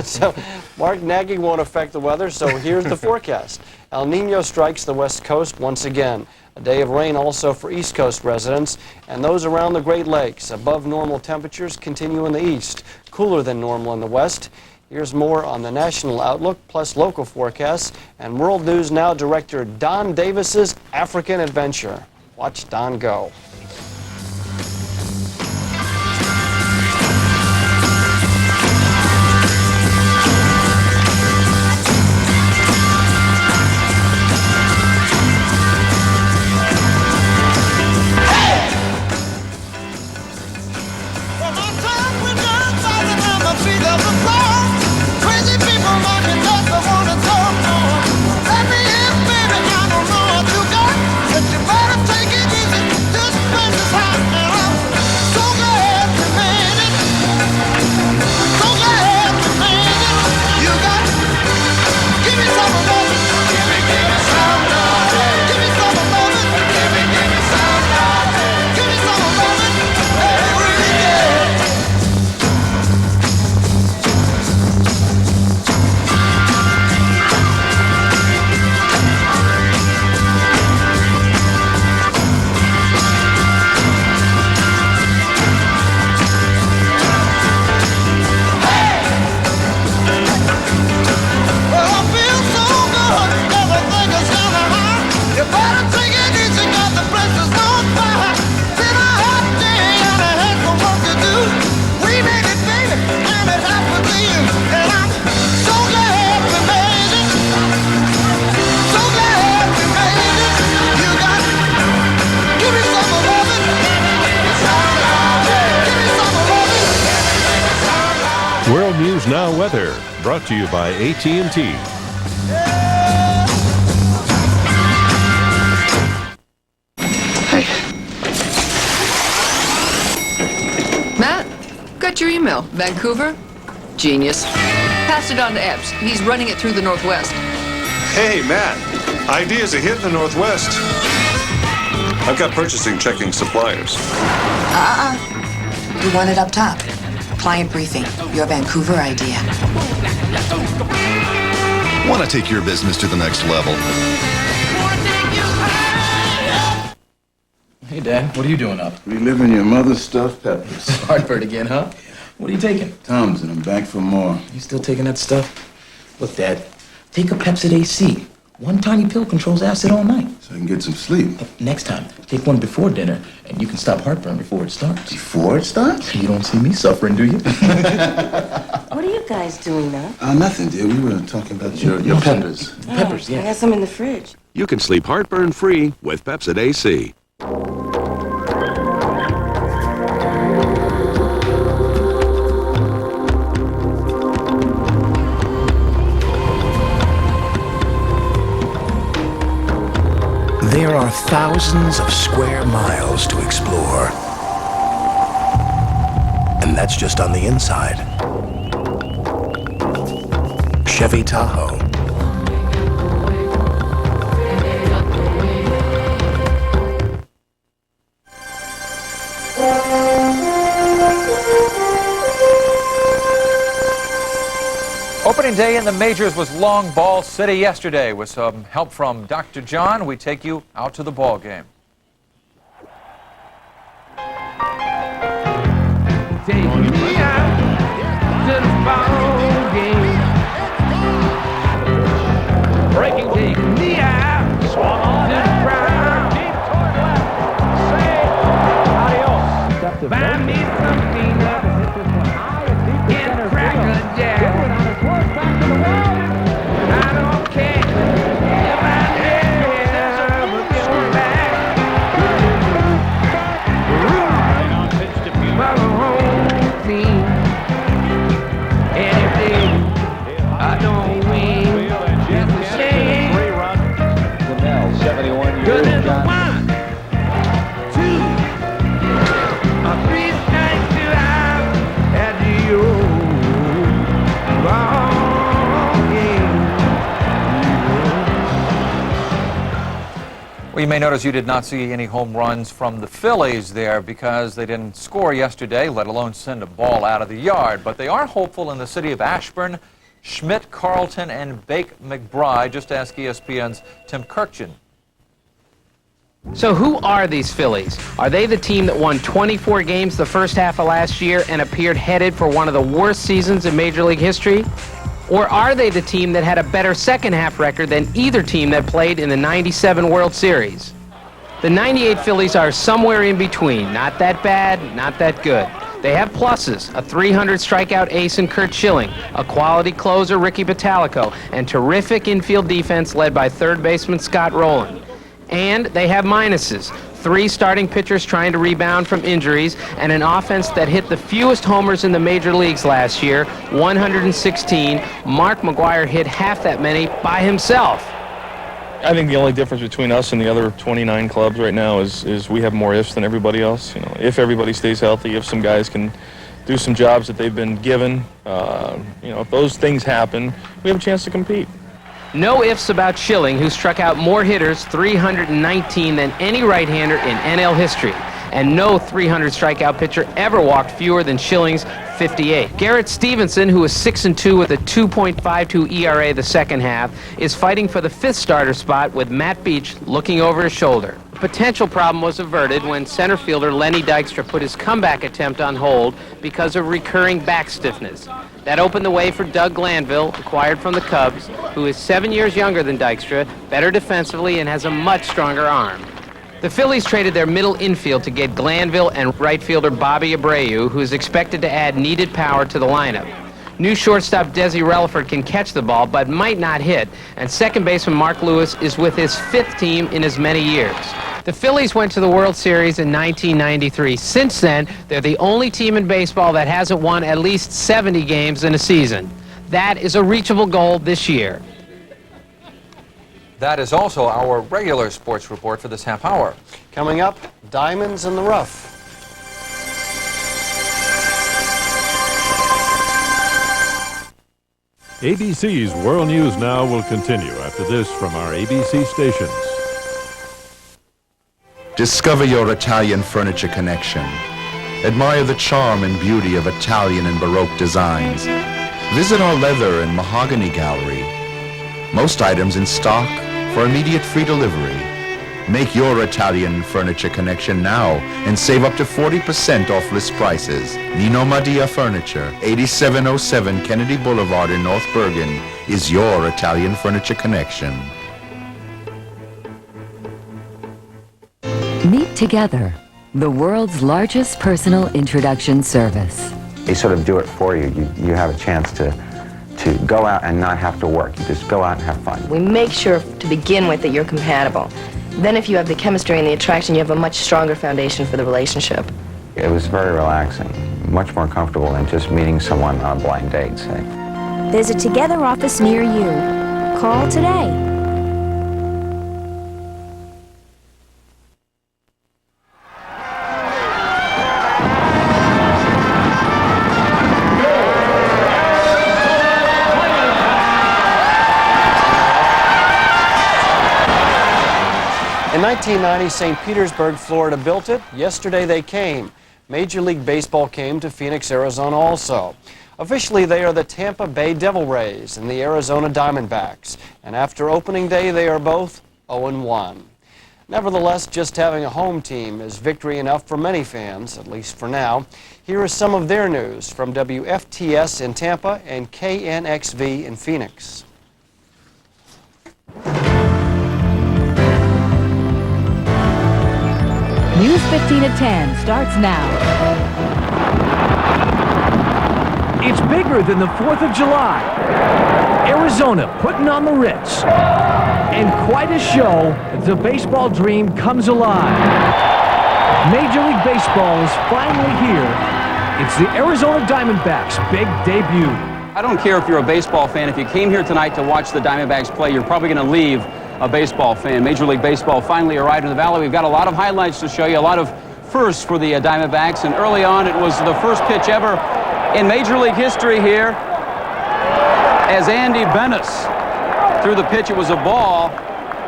So, Mark, nagging won't affect the weather, so here's the forecast. El Nino strikes the west coast once again. A day of rain also for East Coast residents, and those around the Great Lakes. Above normal temperatures continue in the east, cooler than normal in the west. Here's more on the national outlook, plus local forecasts, and World News Now director Don Davis's African adventure. Watch Don go. weather, brought to you by AT&T. Matt, got your email. Vancouver? Genius. Passed it on to Epps. He's running it through the Northwest. Hey, Matt. Ideas a hit in the Northwest. I've got purchasing checking suppliers. You want it up top. Client briefing. Your Vancouver idea. Want to take your business to the next level? Hey, Dad, what are you doing up? Reliving your mother's stuffed peppers. Heartburn again, huh? What are you taking? Tums, and I'm back for more. You still taking that stuff? Look, Dad, take a Pepsid AC. One tiny pill controls acid all night. So I can get some sleep. Next time, take one before dinner, and you can stop heartburn before it starts. Before it starts? You don't see me suffering, do you? What are you guys doing now? Nothing, dear. We were talking about your peppers. Peppers, yeah. I got some in the fridge. You can sleep heartburn-free with Pepsid AC. There are thousands of square miles to explore. And that's just on the inside. Chevy Tahoe. Opening day in the majors was Long Ball City yesterday. With some help from Dr. John, we take you out to the ball game. Take me out to the ball game. Breaking, take me out swung on to the ground. Deep toward left. Say adios. Buy me something up in Cracker Jack. I don't care if I never get back. Follow home team. And if I don't win, it's a shame. 71 years old. 1, 2, 3 strikes to out at you. Well, you may notice you did not see any home runs from the Phillies there because they didn't score yesterday, let alone send a ball out of the yard. But they are hopeful in the city of Ashburn. Schmidt, Carlton, and Bake McBride. Just ask ESPN's Tim Kirkjian. So who are these Phillies? Are they the team that won 24 games the first half of last year and appeared headed for one of the worst seasons in Major League history? Or are they the team that had a better second half record than either team that played in the '97 World Series? The '98 Phillies are somewhere in between. Not that bad, not that good. They have pluses, a 300 strikeout ace in Curt Schilling, a quality closer Ricky Bottalico, and terrific infield defense led by third baseman Scott Rowland. And they have minuses, 3 starting pitchers trying to rebound from injuries, and an offense that hit the fewest homers in the major leagues last year, 116. Mark McGwire hit half that many by himself. I think the only difference between us and the other 29 clubs right now is we have more ifs than everybody else. You know, if everybody stays healthy, if some guys can do some jobs that they've been given, you know, if those things happen, we have a chance to compete. No ifs about Schilling, who struck out more hitters, 319, than any right-hander in NL history. And no 300 strikeout pitcher ever walked fewer than Schilling's 58. Garrett Stevenson, who is 6-2 with a 2.52 ERA the second half, is fighting for the 5th starter spot with Matt Beach looking over his shoulder. The potential problem was averted when center fielder Lenny Dykstra put his comeback attempt on hold because of recurring back stiffness. That opened the way for Doug Glanville, acquired from the Cubs, who is 7 years younger than Dykstra, better defensively, and has a much stronger arm. The Phillies traded their middle infield to get Glanville and right fielder Bobby Abreu, who is expected to add needed power to the lineup. New shortstop Desi Relaford can catch the ball, but might not hit, and second baseman Mark Lewis is with his 5th team in as many years. The Phillies went to the World Series in 1993. Since then, they're the only team in baseball that hasn't won at least 70 games in a season. That is a reachable goal this year. That is also our regular sports report for this half hour. Coming up, diamonds in the rough. ABC's World News Now will continue after this from our ABC stations. Discover your Italian furniture connection. Admire the charm and beauty of Italian and Baroque designs. Visit our leather and mahogany gallery. Most items in stock for immediate free delivery. Make your Italian furniture connection now and save up to 40% off list prices. Nino Madia Furniture, 8707 Kennedy Boulevard in North Bergen, is your Italian furniture connection. Meet Together, the world's largest personal introduction service. They sort of do it for you. You have a chance to go out and not have to work. You just go out and have fun. We make sure to begin with that you're compatible. Then if you have the chemistry and the attraction, you have a much stronger foundation for the relationship. It was very relaxing, much more comfortable than just meeting someone on a blind date, say. There's a Together office near you. Call today. In 1990, St. Petersburg, Florida built it. Yesterday they came. Major League Baseball came to Phoenix, Arizona also. Officially, they are the Tampa Bay Devil Rays and the Arizona Diamondbacks. And after opening day, they are both 0-1. Nevertheless, just having a home team is victory enough for many fans, at least for now. Here is some of their news from WFTS in Tampa and KNXV in Phoenix. News 15 at 10 starts now. It's bigger than the 4th of July. Arizona putting on the Ritz. And quite a show, the baseball dream comes alive. Major League Baseball is finally here. It's the Arizona Diamondbacks' big debut. I don't care if you're a baseball fan. If you came here tonight to watch the Diamondbacks play, you're probably going to leave a baseball fan. Major League Baseball finally arrived in the Valley. We've got a lot of highlights to show you, a lot of firsts for the Diamondbacks. And early on, it was the first pitch ever in Major League history here as Andy Benes threw the pitch. It was a ball,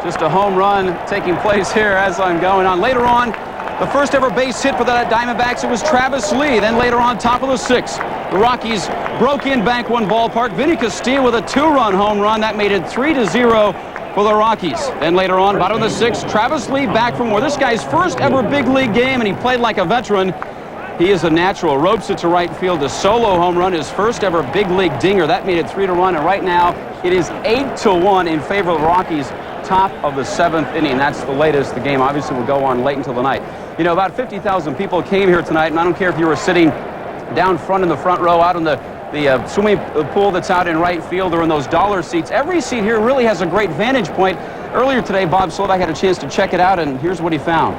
just a home run taking place here as I'm going on. Later on, the first ever base hit for the Diamondbacks, it was Travis Lee. Then later on, top of the 6th, the Rockies broke in Bank One Ballpark. Vinny Castilla with a 2-run home run. That made it 3-0 for the Rockies. Then later on, bottom of the 6th, Travis Lee back for more. This guy's first ever big league game, and he played like a veteran. He is a natural. Ropes it to right field. A solo home run, his first ever big league dinger. That made it 3-1, and right now it is 8-1 in favor of the Rockies. Top of the 7th inning. That's the latest. The game obviously will go on late until the night. You know, about 50,000 people came here tonight, and I don't care if you were sitting down front in the front row, out in the swimming pool that's out in right field, or in those dollar seats. Every seat here really has a great vantage point. Earlier today, Bob Slodak had a chance to check it out, and here's what he found.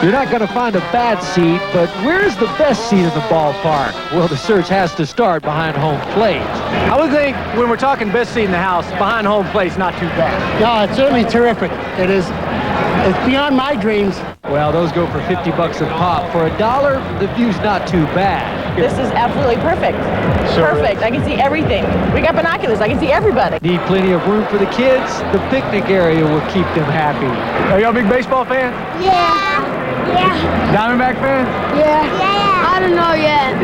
You're not going to find a bad seat, but where's the best seat in the ballpark? Well, the search has to start behind home plate. I would think when we're talking best seat in the house, behind home plate's not too bad. No, it's certainly terrific. It is. It's beyond my dreams. Well, those go for $50 a pop. For $1, the view's not too bad. This is absolutely perfect. Perfect. I can see everything. We got binoculars. I can see everybody. Need plenty of room for the kids. The picnic area will keep them happy. Are you a big baseball fan? Yeah. Diamondback fan? Yeah. I don't know yet.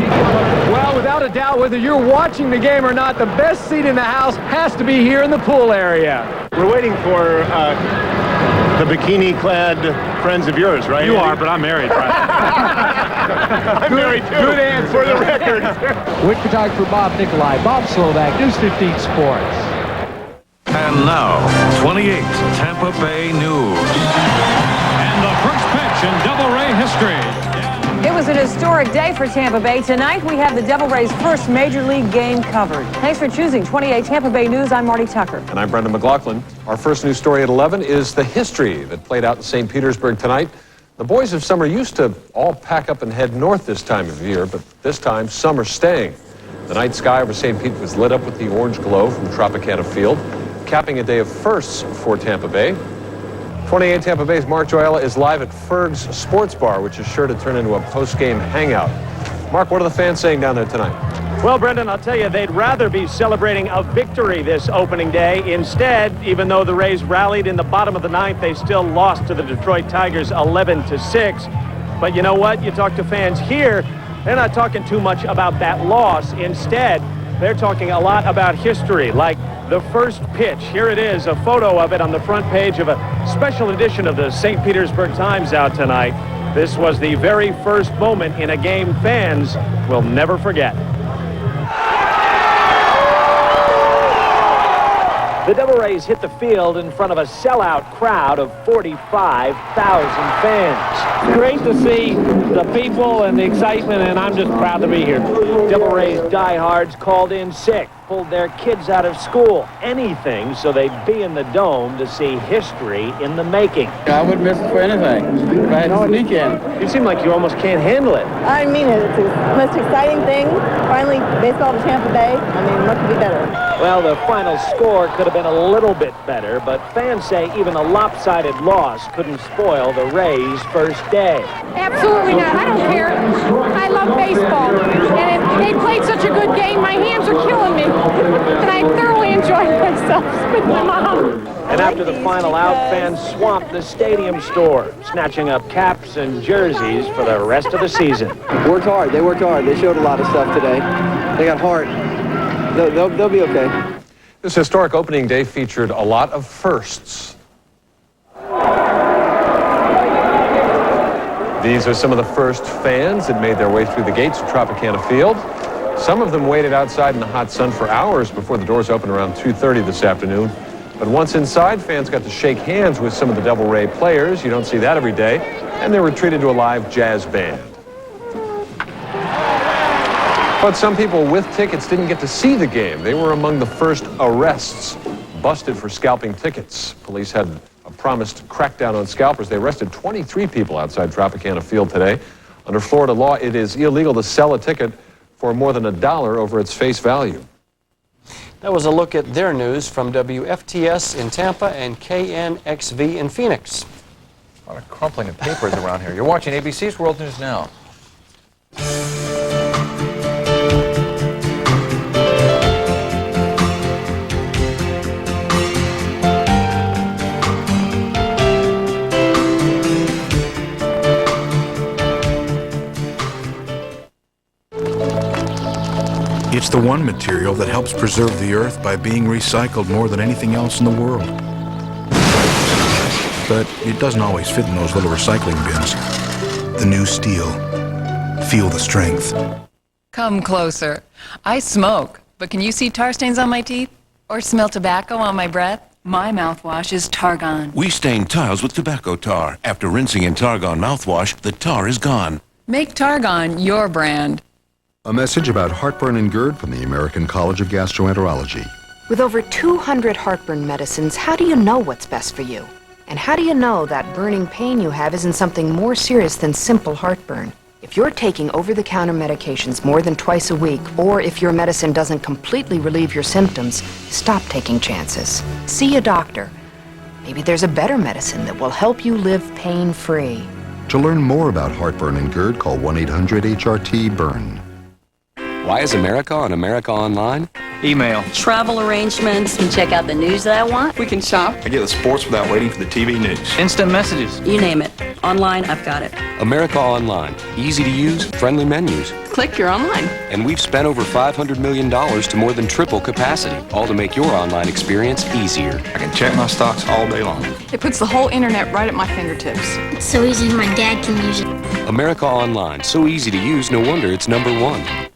Well, without a doubt, whether you're watching the game or not, the best seat in the house has to be here in the pool area. We're waiting for the bikini-clad friends of yours, right? You are, but I'm married, right? I'm married, too. Good answer. For the record. With photographer Bob Nikolai, Bob Slodak, News 15 Sports. And now, 28 Tampa Bay News. And the first pitch in Devil Ray history. It was an historic day for Tampa Bay. Tonight, we have the Devil Rays' first Major League game covered. Thanks for choosing 28 Tampa Bay News. I'm Marty Tucker. And I'm Brendan McLaughlin. Our first news story at 11 is the history that played out in St. Petersburg tonight. The boys of summer used to all pack up and head north this time of year, but this time some are staying. The night sky over St. Pete was lit up with the orange glow from Tropicana Field, capping a day of firsts for Tampa Bay. 28 Tampa Bay's Mark Joella is live at Ferg's Sports Bar, which is sure to turn into a post-game hangout. Mark, what are the fans saying down there tonight? Well, Brendan, I'll tell you, they'd rather be celebrating a victory this opening day. Instead, even though the Rays rallied in the bottom of the ninth, they still lost to the Detroit Tigers 11-6. But you know what? You talk to fans here, they're not talking too much about that loss. Instead, they're talking a lot about history, like the first pitch. Here it is, a photo of it on the front page of a special edition of the St. Petersburg Times out tonight. This was the very first moment in a game fans will never forget. The Devil Rays hit the field in front of a sellout crowd of 45,000 fans. It's great to see the people and the excitement, and I'm just proud to be here. Devil Rays diehards called in sick, pulled their kids out of school, anything so they'd be in the Dome to see history in the making. I wouldn't miss it for anything. If I had to sneak in. You seem like you almost can't handle it. I mean it. It's the most exciting thing. Finally, baseball to Tampa Bay. I mean, what could be better? Well, the final score could have been a little bit better, but fans say even a lopsided loss couldn't spoil the Rays' first day. Absolutely not. I don't care. I love baseball. And they played such a good game. My hands are killing me. And I thoroughly enjoyed myself with my mom. And after the final out, fans swamped the stadium store, snatching up caps and jerseys for the rest of the season. Worked hard. They worked hard. They showed a lot of stuff today. They got heart. They'll be okay. This historic opening day featured a lot of firsts. These are some of the first fans that made their way through the gates of Tropicana Field. Some of them waited outside in the hot sun for hours before the doors opened around 2:30 this afternoon. But once inside, fans got to shake hands with some of the Devil Ray players. You don't see that every day. And they were treated to a live jazz band. But some people with tickets didn't get to see the game. They were among the first arrests, busted for scalping tickets. Police had a promised crackdown on scalpers. They arrested 23 people outside Tropicana Field today. Under Florida law, it is illegal to sell a ticket for more than $1 over its face value. That was a look at their news from WFTS in Tampa and KNXV in Phoenix. A lot of crumpling of papers around here. You're watching ABC's World News Now. It's the one material that helps preserve the Earth by being recycled more than anything else in the world. But it doesn't always fit in those little recycling bins. The new steel. Feel the strength. Come closer. I smoke, but can you see tar stains on my teeth? Or smell tobacco on my breath? My mouthwash is Targon. We stain tiles with tobacco tar. After rinsing in Targon mouthwash, the tar is gone. Make Targon your brand. A message about heartburn and GERD from the American College of Gastroenterology. With over 200 heartburn medicines, how do you know what's best for you? And how do you know that burning pain you have isn't something more serious than simple heartburn? If you're taking over-the-counter medications more than twice a week, or if your medicine doesn't completely relieve your symptoms, stop taking chances. See a doctor. Maybe there's a better medicine that will help you live pain-free. To learn more about heartburn and GERD, call 1-800-HRT-BURN. Why is America on America Online? Email. Travel arrangements. Can check out the news that I want. We can shop. I get the sports without waiting for the TV news. Instant messages. You name it. Online, I've got it. America Online. Easy to use, friendly menus. Click, you're online. And we've spent over $500 million to more than triple capacity, all to make your online experience easier. I can check my stocks all day long. It puts the whole internet right at my fingertips. It's so easy my dad can use it. America Online. So easy to use, no wonder it's #1.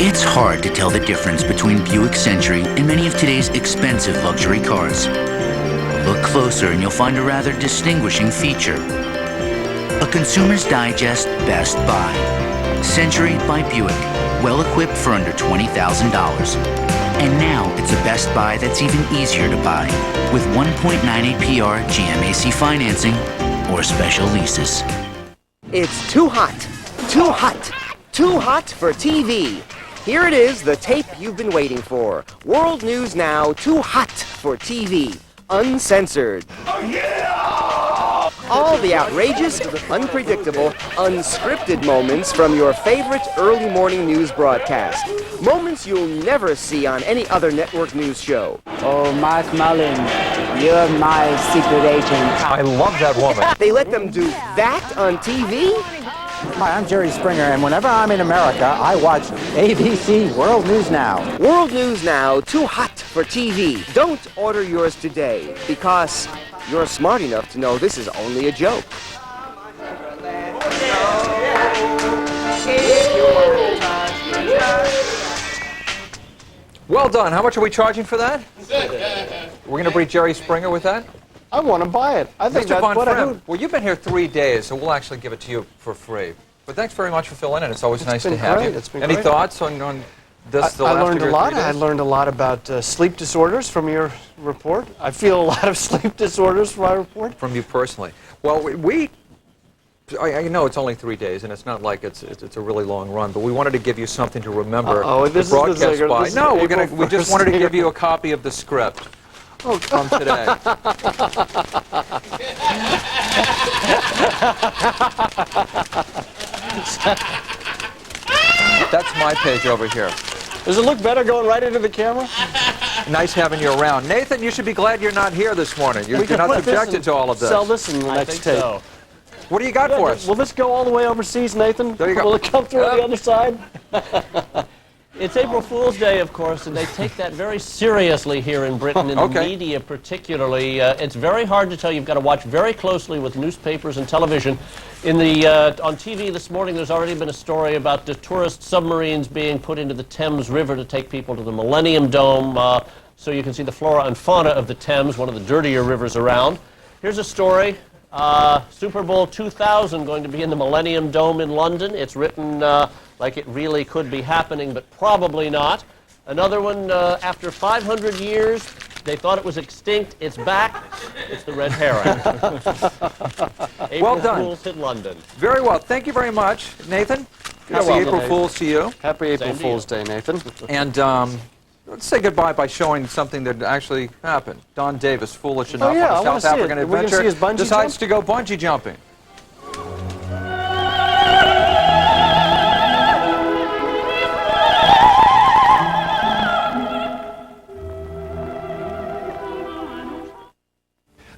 It's hard to tell the difference between Buick Century and many of today's expensive luxury cars. Look closer and you'll find a rather distinguishing feature. A Consumer's Digest Best Buy. Century by Buick, well equipped for under $20,000. And now it's a Best Buy that's even easier to buy with 1.98 APR GMAC financing or special leases. It's too hot, too hot, too hot for TV. Here it is, the tape you've been waiting for. World News Now, too hot for TV. Uncensored. All the outrageous, unpredictable, unscripted moments from your favorite early morning news broadcast. Moments you'll never see on any other network news show. Oh, Mark Mullen, you're my secret agent. I love that woman. They let them do that on TV? Hi, I'm Jerry Springer, and whenever I'm in America, I watch ABC World News Now. World News Now, too hot for TV. Don't order yours today, because you're smart enough to know this is only a joke. Well done. How much are we charging for that? We're going to breed Jerry Springer with that? I want to buy it. I think Mr. that's Von what I Frimm, do. well, you've been here 3 days, so we'll actually give it to you for free. But thanks very much for filling in. It's always nice to have you. It's been Any great. thoughts on this? I learned a lot. I learned a lot about sleep disorders from your report. I feel a lot of sleep disorders from my report. From you personally. Well, I know it's only 3 days, and it's not like it's a really long run, but we wanted to give you something to remember the broadcast by. No, we just wanted to give you a copy of the script from today. That's my page over here. Does it look better going right into the camera? Nice having you around. Nathan, you should be glad you're not here this morning. You're not subjected to all of this. Sell this in the next tape. So. What do you got for us? Will this go all the way overseas, Nathan? There you go. Will it come through on the other side? It's April Fool's Day, of course, and they take that very seriously here in Britain, in the media particularly. It's very hard to tell. You've got to watch very closely with newspapers and television. On TV this morning, there's already been a story about the tourist submarines being put into the Thames River to take people to the Millennium Dome, so you can see the flora and fauna of the Thames, one of the dirtier rivers around. Here's a story. Super Bowl 2000 going to be in the Millennium Dome in London. It's written like it really could be happening, but probably not. Another one, after 500 years, they thought it was extinct. It's back. It's the red herring. Well done. April Fools in London. Very well. Thank you very much, Nathan. Happy April Fools to you. Happy April Fool's Day, Nathan. And let's say goodbye by showing something that actually happened. Don Davis, foolish enough, on a South African adventure, decides to go bungee jumping.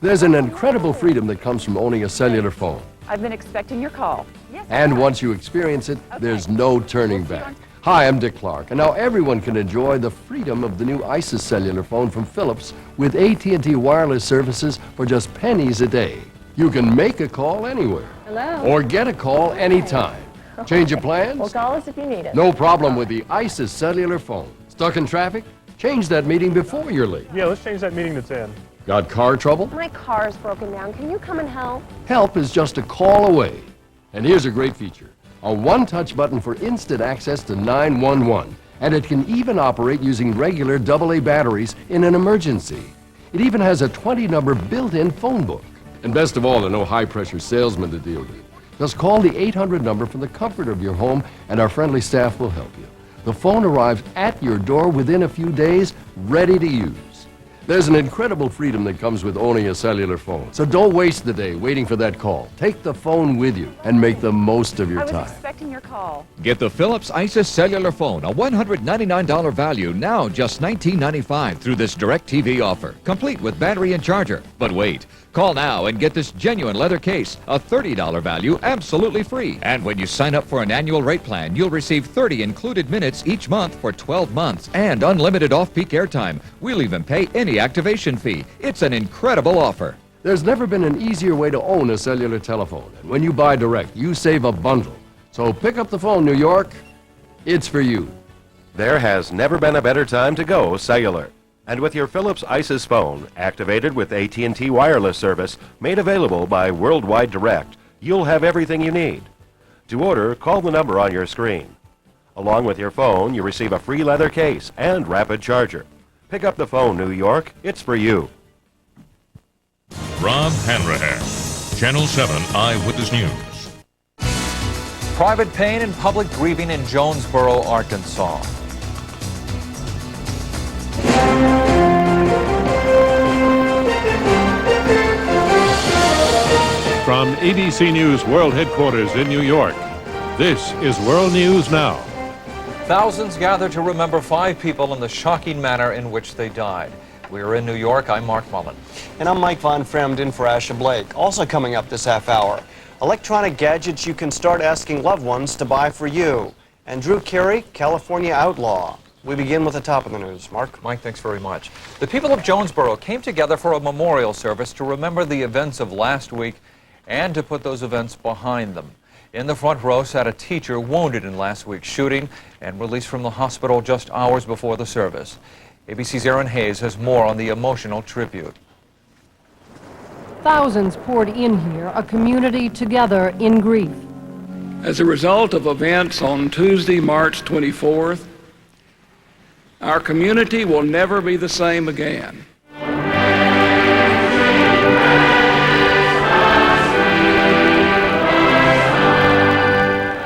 There's an incredible freedom that comes from owning a cellular phone. I've been expecting your call. Yes. And once you experience it, there's no turning back. Hi, I'm Dick Clark, and now everyone can enjoy the freedom of the new ISIS cellular phone from Philips with AT&T wireless services for just pennies a day. You can make a call anywhere. Hello. Or get a call anytime. Change your plans? Well, call us if you need it. No problem with the ISIS cellular phone. Stuck in traffic? Change that meeting before you're late. Yeah, let's change that meeting to 10. Got car trouble? My car's broken down. Can you come and help? Help is just a call away. And here's a great feature. A one-touch button for instant access to 911. And it can even operate using regular AA batteries in an emergency. It even has a 20-number built-in phone book. And best of all, there are no high-pressure salesmen to deal with. Just call the 800 number from the comfort of your home, and our friendly staff will help you. The phone arrives at your door within a few days, ready to use. There's an incredible freedom that comes with owning a cellular phone. So don't waste the day waiting for that call. Take the phone with you and make the most of your I was time. expecting your call. Get the Philips ISIS cellular phone, a $199 value, now just $19.95 through this DirecTV offer, complete with battery and charger. But wait, call now and get this genuine leather case, a $30 value, absolutely free. And when you sign up for an annual rate plan, you'll receive 30 included minutes each month for 12 months and unlimited off-peak airtime. We'll even pay any activation fee. It's an incredible offer. There's never been an easier way to own a cellular telephone. And when you buy direct, you save a bundle. So pick up the phone, New York. It's for you. There has never been a better time to go cellular. And with your Philips ISIS phone, activated with AT&T wireless service, made available by Worldwide Direct, you'll have everything you need. To order, call the number on your screen. Along with your phone, you receive a free leather case and rapid charger. Pick up the phone, New York. It's for you. Rob Hanrahan, Channel 7 Eyewitness News. Private pain and public grieving in Jonesboro, Arkansas. From ABC News World Headquarters in New York, this is World News Now. Thousands gathered to remember 5 people in the shocking manner in which they died. We're in New York. I'm Mark Mullen. And I'm Mike Von Fremd in for Asha Blake. Also coming up this half hour, electronic gadgets you can start asking loved ones to buy for you. And Drew Carey, California outlaw. We begin with the top of the news. Mark? Mike, thanks very much. The people of Jonesboro came together for a memorial service to remember the events of last week and to put those events behind them. In the front row sat a teacher wounded in last week's shooting and released from the hospital just hours before the service. ABC's Aaron Hayes has more on the emotional tribute. Thousands poured in here, a community together in grief. As a result of events on Tuesday, March 24th, our community will never be the same again.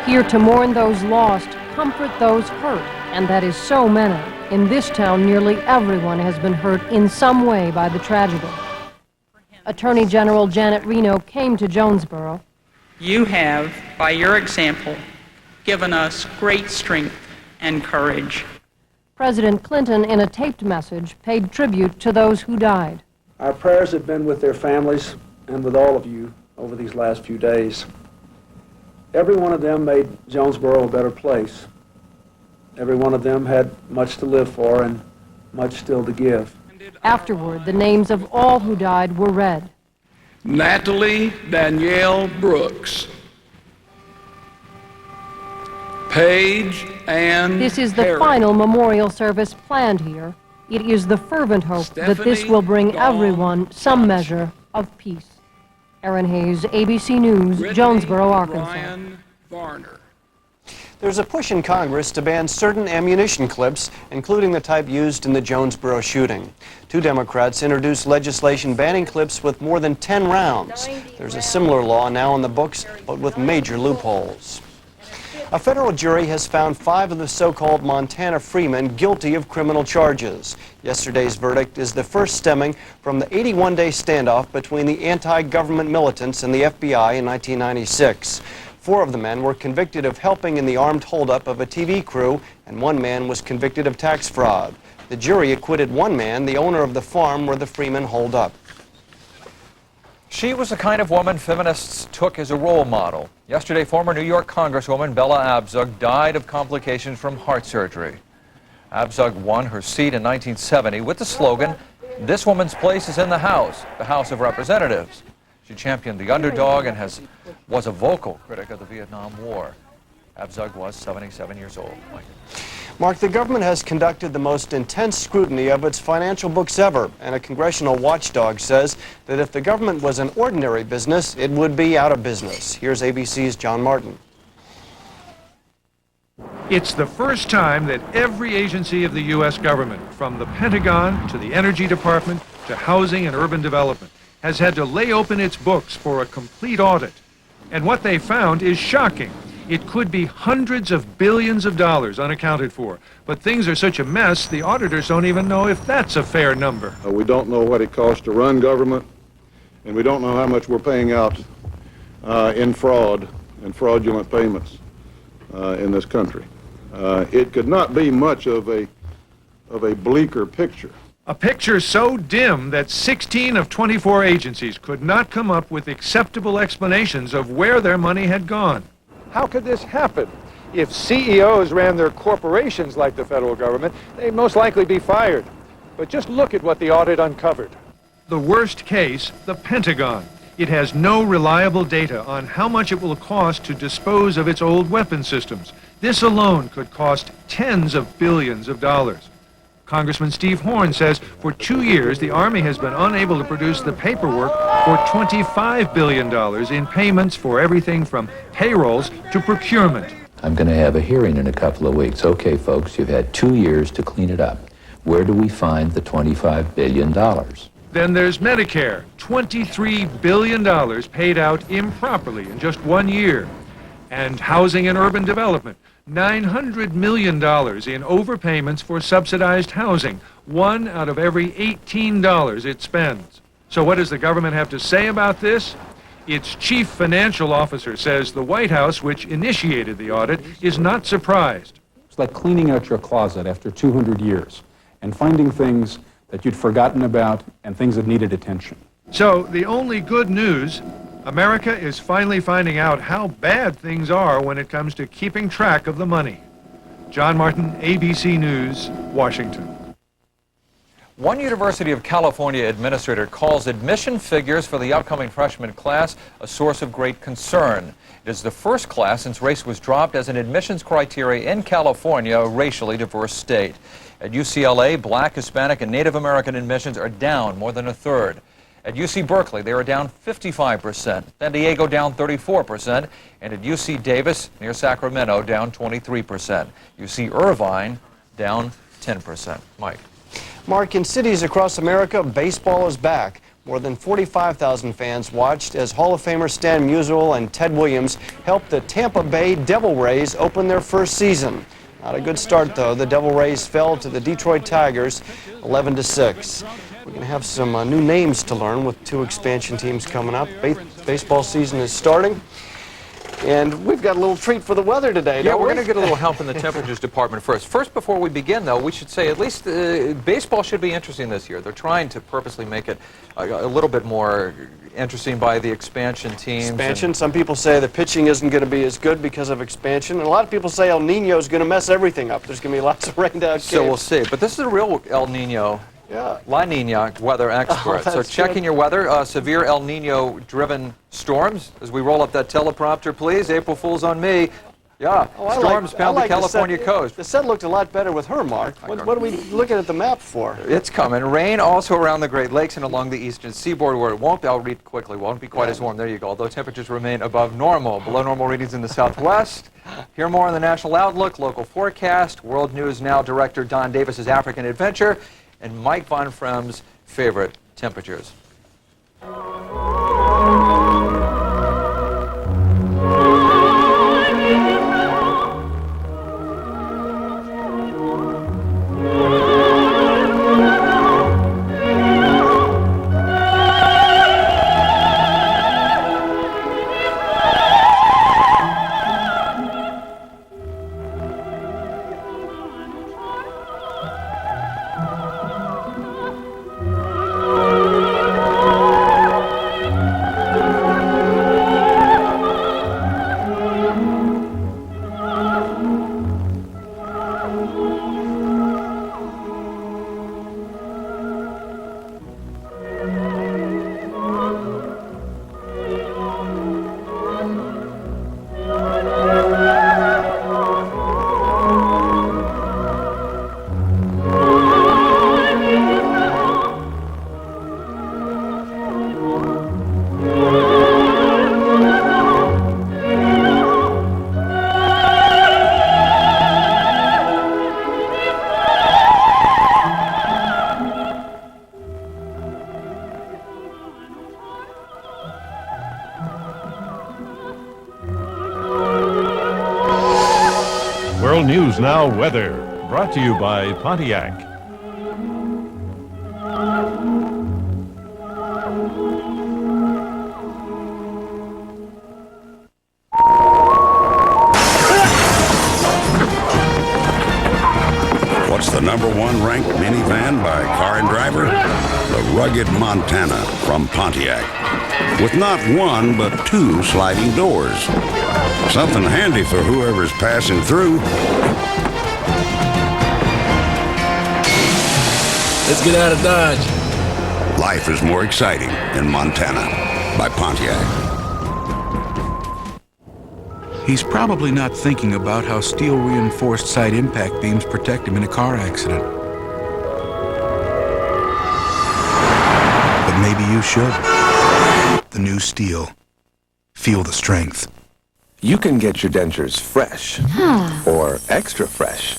Here to mourn those lost, comfort those hurt, and that is so many. In this town, nearly everyone has been hurt in some way by the tragedy. Attorney General Janet Reno came to Jonesboro. You have, by your example, given us great strength and courage. President Clinton, in a taped message, paid tribute to those who died. Our prayers have been with their families and with all of you over these last few days. Every one of them made Jonesboro a better place. Every one of them had much to live for and much still to give. Afterward, the names of all who died were read. Natalie Danielle Brooks, Paige Ann This is the Harris. final memorial service planned here. It is the fervent hope that this will bring everyone some measure of peace. Aaron Hayes, ABC News, Jonesboro, Arkansas. Varner. There's a push in Congress to ban certain ammunition clips, including the type used in the Jonesboro shooting. 2 Democrats introduced legislation banning clips with more than 10 rounds. There's a similar law now on the books, but with major loopholes. A federal jury has found 5 of the so-called Montana freemen guilty of criminal charges. Yesterday's verdict is the first stemming from the 81-day standoff between the anti-government militants and the FBI in 1996. 4 of the men were convicted of helping in the armed holdup of a TV crew, and 1 man was convicted of tax fraud. The jury acquitted 1 man, the owner of the farm where the freemen holed up. She was the kind of woman feminists took as a role model. Yesterday, former New York Congresswoman Bella Abzug died of complications from heart surgery. Abzug won her seat in 1970 with the slogan, "This woman's place is in the House of Representatives." She championed the underdog and was a vocal critic of the Vietnam War. Abzug was 77 years old. Mike. Mark, the government has conducted the most intense scrutiny of its financial books ever, and a congressional watchdog says that if the government was an ordinary business, it would be out of business. Here's ABC's John Martin. It's the first time that every agency of the U.S. government, from the Pentagon to the Energy Department to Housing and Urban Development, has had to lay open its books for a complete audit. And what they found is shocking. It could be hundreds of billions of dollars unaccounted for. But things are such a mess, the auditors don't even know if that's a fair number. We don't know what it costs to run government, and we don't know how much we're paying out in fraud and fraudulent payments in this country. It could not be much of a bleaker picture. A picture so dim that 16 of 24 agencies could not come up with acceptable explanations of where their money had gone. How could this happen? If CEOs ran their corporations like the federal government, they'd most likely be fired. But just look at what the audit uncovered. The worst case, the Pentagon. It has no reliable data on how much it will cost to dispose of its old weapon systems. This alone could cost tens of billions of dollars. Congressman Steve Horn says for 2 years, the Army has been unable to produce the paperwork for $25 billion in payments for everything from payrolls to procurement. I'm going to have a hearing in a couple of weeks. Okay, folks, you've had 2 years to clean it up. Where do we find the $25 billion? Then there's Medicare, $23 billion paid out improperly in just 1 year. And housing and urban development, $900 million in overpayments for subsidized housing, 1 out of every $18 it spends. So what does the government have to say about this? Its chief financial officer says the White House, which initiated the audit, is not surprised. It's like cleaning out your closet after 200 years and finding things that you'd forgotten about and things that needed attention. So the only good news, America is finally finding out how bad things are when it comes to keeping track of the money. John Martin, ABC News, Washington. One University of California administrator calls admission figures for the upcoming freshman class a source of great concern. It is the first class since race was dropped as an admissions criteria in California, a racially diverse state. At UCLA, Black, Hispanic, and Native American admissions are down more than a third. At UC Berkeley, they are down 55%, San Diego down 34%, and at UC Davis, near Sacramento, down 23%. UC Irvine, down 10%. Mike. Mark, in cities across America, baseball is back. More than 45,000 fans watched as Hall of Famer Stan Musial and Ted Williams helped the Tampa Bay Devil Rays open their first season. Not a good start, though. The Devil Rays fell to the Detroit Tigers 11-6. We're going to have some new names to learn with 2 expansion teams coming up. Baseball season is starting. And we've got a little treat for the weather today. Yeah, we're going to get a little help in the temperatures department first. First, before we begin, though, we should say at least baseball should be interesting this year. They're trying to purposely make it a little bit more interesting by the expansion teams. Expansion. Some people say the pitching isn't going to be as good because of expansion. And a lot of people say El Nino is going to mess everything up. There's going to be lots of rain down. So we'll see. But this is a real El Nino. Yeah. La Nina weather expert. So checking your weather, severe El Nino-driven storms. As we roll up that teleprompter, please. April Fool's on me. Yeah, storms pound the California coast. The set looked a lot better with her, Mark. What are we looking at the map for? It's coming. Rain also around the Great Lakes and along the eastern seaboard where it won't, I'll read quickly, won't be quite as warm. There you go. Although temperatures remain above normal. Below normal readings in the southwest. Hear more on the National Outlook, local forecast, World News Now director Don Davis's African Adventure, and Mike Von Frem's favorite temperatures. World News Now weather, brought to you by Pontiac. What's the #1 ranked minivan by car and driver? The rugged Montana from Pontiac. With not 1, but 2 sliding doors. Something handy for whoever's passing through. Let's get out of Dodge. Life is more exciting in Montana by Pontiac. He's probably not thinking about how steel-reinforced side impact beams protect him in a car accident. you should. The new Steel. Feel the strength. You can get your dentures fresh or extra fresh.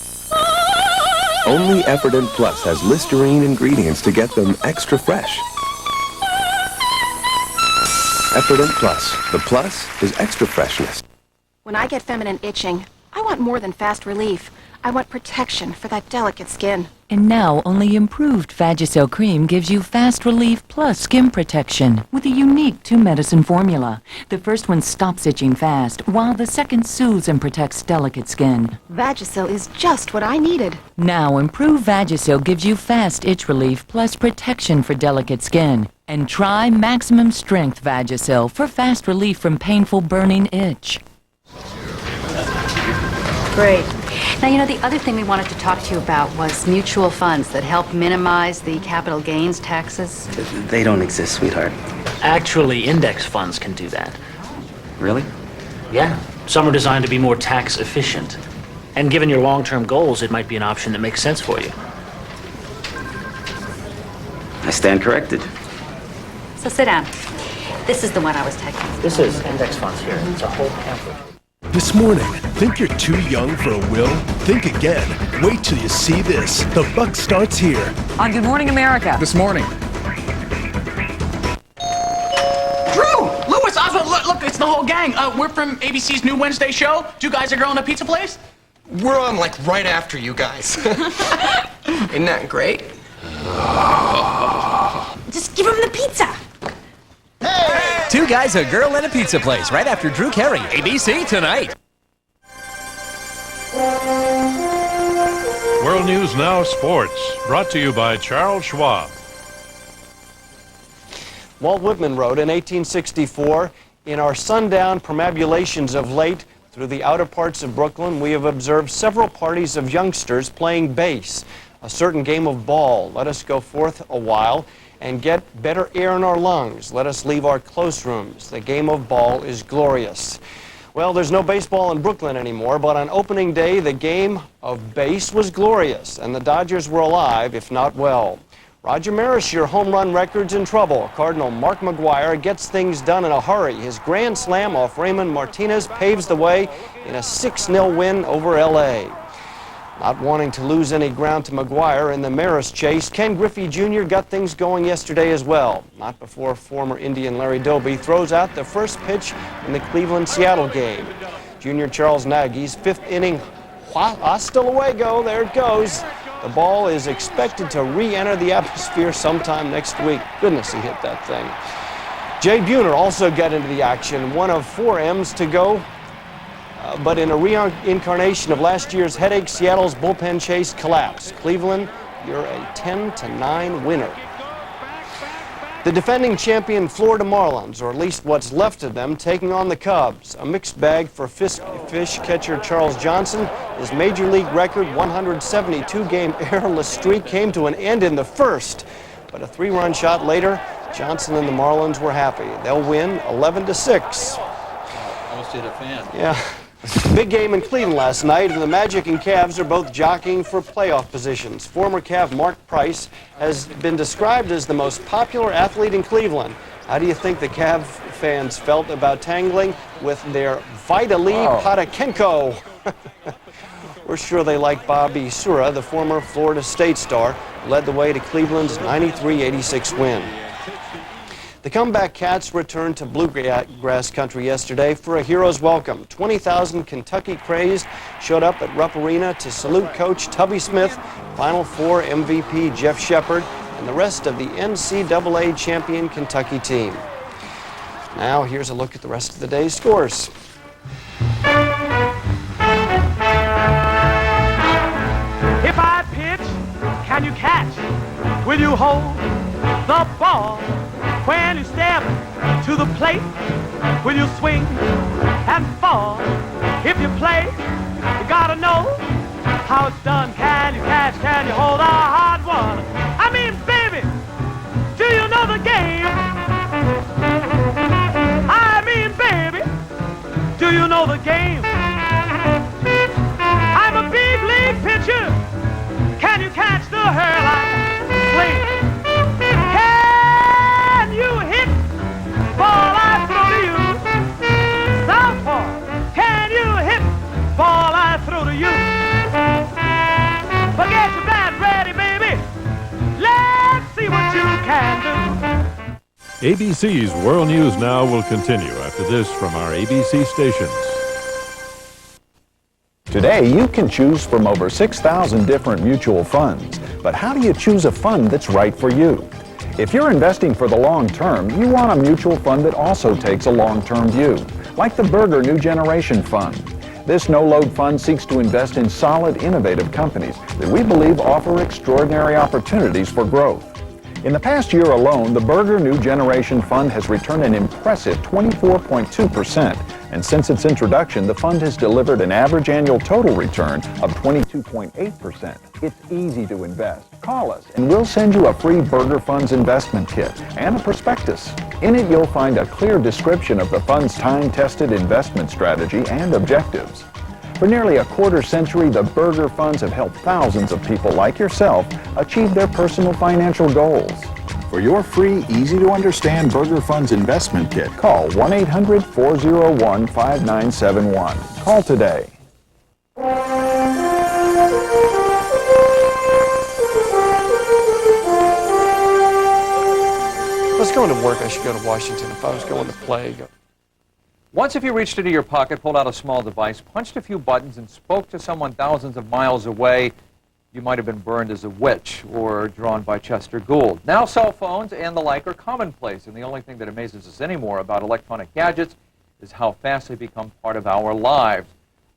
Only Efferdent Plus has Listerine ingredients to get them extra fresh. Efferdent Plus. The plus is extra freshness. When I get feminine itching, I want more than fast relief. I want protection for that delicate skin. And now, only improved Vagisil cream gives you fast relief plus skin protection with a unique two-medicine formula. The first one stops itching fast, while the second soothes and protects delicate skin. Vagisil is just what I needed. Now, improved Vagisil gives you fast itch relief plus protection for delicate skin. And try Maximum Strength Vagisil for fast relief from painful burning itch. Great. Now, you know, the other thing we wanted to talk to you about was mutual funds that help minimize the capital gains taxes. They don't exist, sweetheart. Actually, index funds can do that. Really? Yeah. Some are designed to be more tax efficient. And given your long-term goals, it might be an option that makes sense for you. I stand corrected. So sit down. This is the one I was taking. This is index funds here. It's a whole pamphlet. This morning, think you're too young for a will? Think again. Wait till you see this. The buck starts here. On Good Morning America. This morning. Drew! Louis, Oswald, look, it's the whole gang. We're from ABC's new Wednesday show. Two guys are growing a pizza place. We're on, like, right after you guys. Isn't that great? Just give him the pizza. Two guys, a girl, and a pizza place right after Drew Carey. ABC tonight. World News Now Sports, brought to you by Charles Schwab. Walt Whitman wrote in 1864, "In our sundown perambulations of late, through the outer parts of Brooklyn, we have observed several parties of youngsters playing base, a certain game of ball. Let us go forth a while and get better air in our lungs. Let us leave our close rooms. The game of ball is glorious." Well, there's no baseball in Brooklyn anymore, but on opening day, the game of base was glorious, and the Dodgers were alive, if not well. Roger Maris, your home run record's in trouble. Cardinal Mark McGwire gets things done in a hurry. His grand slam off Raymond Martinez paves the way in a 6-0 win over L.A. Not wanting to lose any ground to McGwire in the Maris chase, Ken Griffey Jr. got things going yesterday as well. Not before former Indian Larry Doby throws out the first pitch in the Cleveland-Seattle game. Junior Charles Nagy's fifth inning hasta luego, there it goes. The ball is expected to re-enter the atmosphere sometime next week. Goodness, he hit that thing. Jay Buhner also got into the action, one of 4 M's to go. But in a reincarnation of last year's headache, Seattle's bullpen chase collapsed. Cleveland, you're a 10-9 winner. The defending champion Florida Marlins, or at least what's left of them, taking on the Cubs. A mixed bag for fish catcher Charles Johnson. His major league record 172-game errorless streak came to an end in the first. But a 3-run shot later, Johnson and the Marlins were happy. They'll win 11-6. Almost hit a fan. Yeah. Big game in Cleveland last night, and the Magic and Cavs are both jockeying for playoff positions. Former Cav Mark Price has been described as the most popular athlete in Cleveland. How do you think the Cav fans felt about tangling with their Vitaly Potapenko? We're sure they like Bobby Sura, the former Florida State star, who led the way to Cleveland's 93-86 win. The comeback Cats returned to bluegrass country yesterday for a hero's welcome. 20,000 Kentucky crazed showed up at Rupp Arena to salute coach Tubby Smith, Final Four MVP Jeff Shepard, and the rest of the NCAA champion Kentucky team. Now here's a look at the rest of the day's scores. If I pitch, can you catch? Will you hold the ball? When you step to the plate, will you swing and fall? If you play, you gotta know how it's done. Can you catch? Can you hold a hard one? I mean, baby, do you know the game? I mean, baby, do you know the game? I'm a big league pitcher. Can you catch the hairline? Swing. Can you ABC's World News Now will continue after this from our ABC stations. Today, you can choose from over 6,000 different mutual funds. But how do you choose a fund that's right for you? If you're investing for the long term, you want a mutual fund that also takes a long-term view, like the Berger New Generation Fund. This no-load fund seeks to invest in solid, innovative companies that we believe offer extraordinary opportunities for growth. In the past year alone, the Berger New Generation Fund has returned an impressive 24.2%, and since its introduction, the fund has delivered an average annual total return of 22.8%. It's easy to invest. Call us, and we'll send you a free Berger Funds investment kit and a prospectus. In it, you'll find a clear description of the fund's time-tested investment strategy and objectives. For nearly a quarter century, the Berger Funds have helped thousands of people like yourself achieve their personal financial goals. For your free, easy-to-understand Berger Funds investment kit, call 1-800-401-5971. Call today. If I was going to work, I should go to Washington. If I was going to play, Once if you reached into your pocket, pulled out a small device, punched a few buttons, and spoke to someone thousands of miles away, you might have been burned as a witch or drawn by Chester Gould. Now cell phones and the like are commonplace, and the only thing that amazes us anymore about electronic gadgets is how fast they become part of our lives.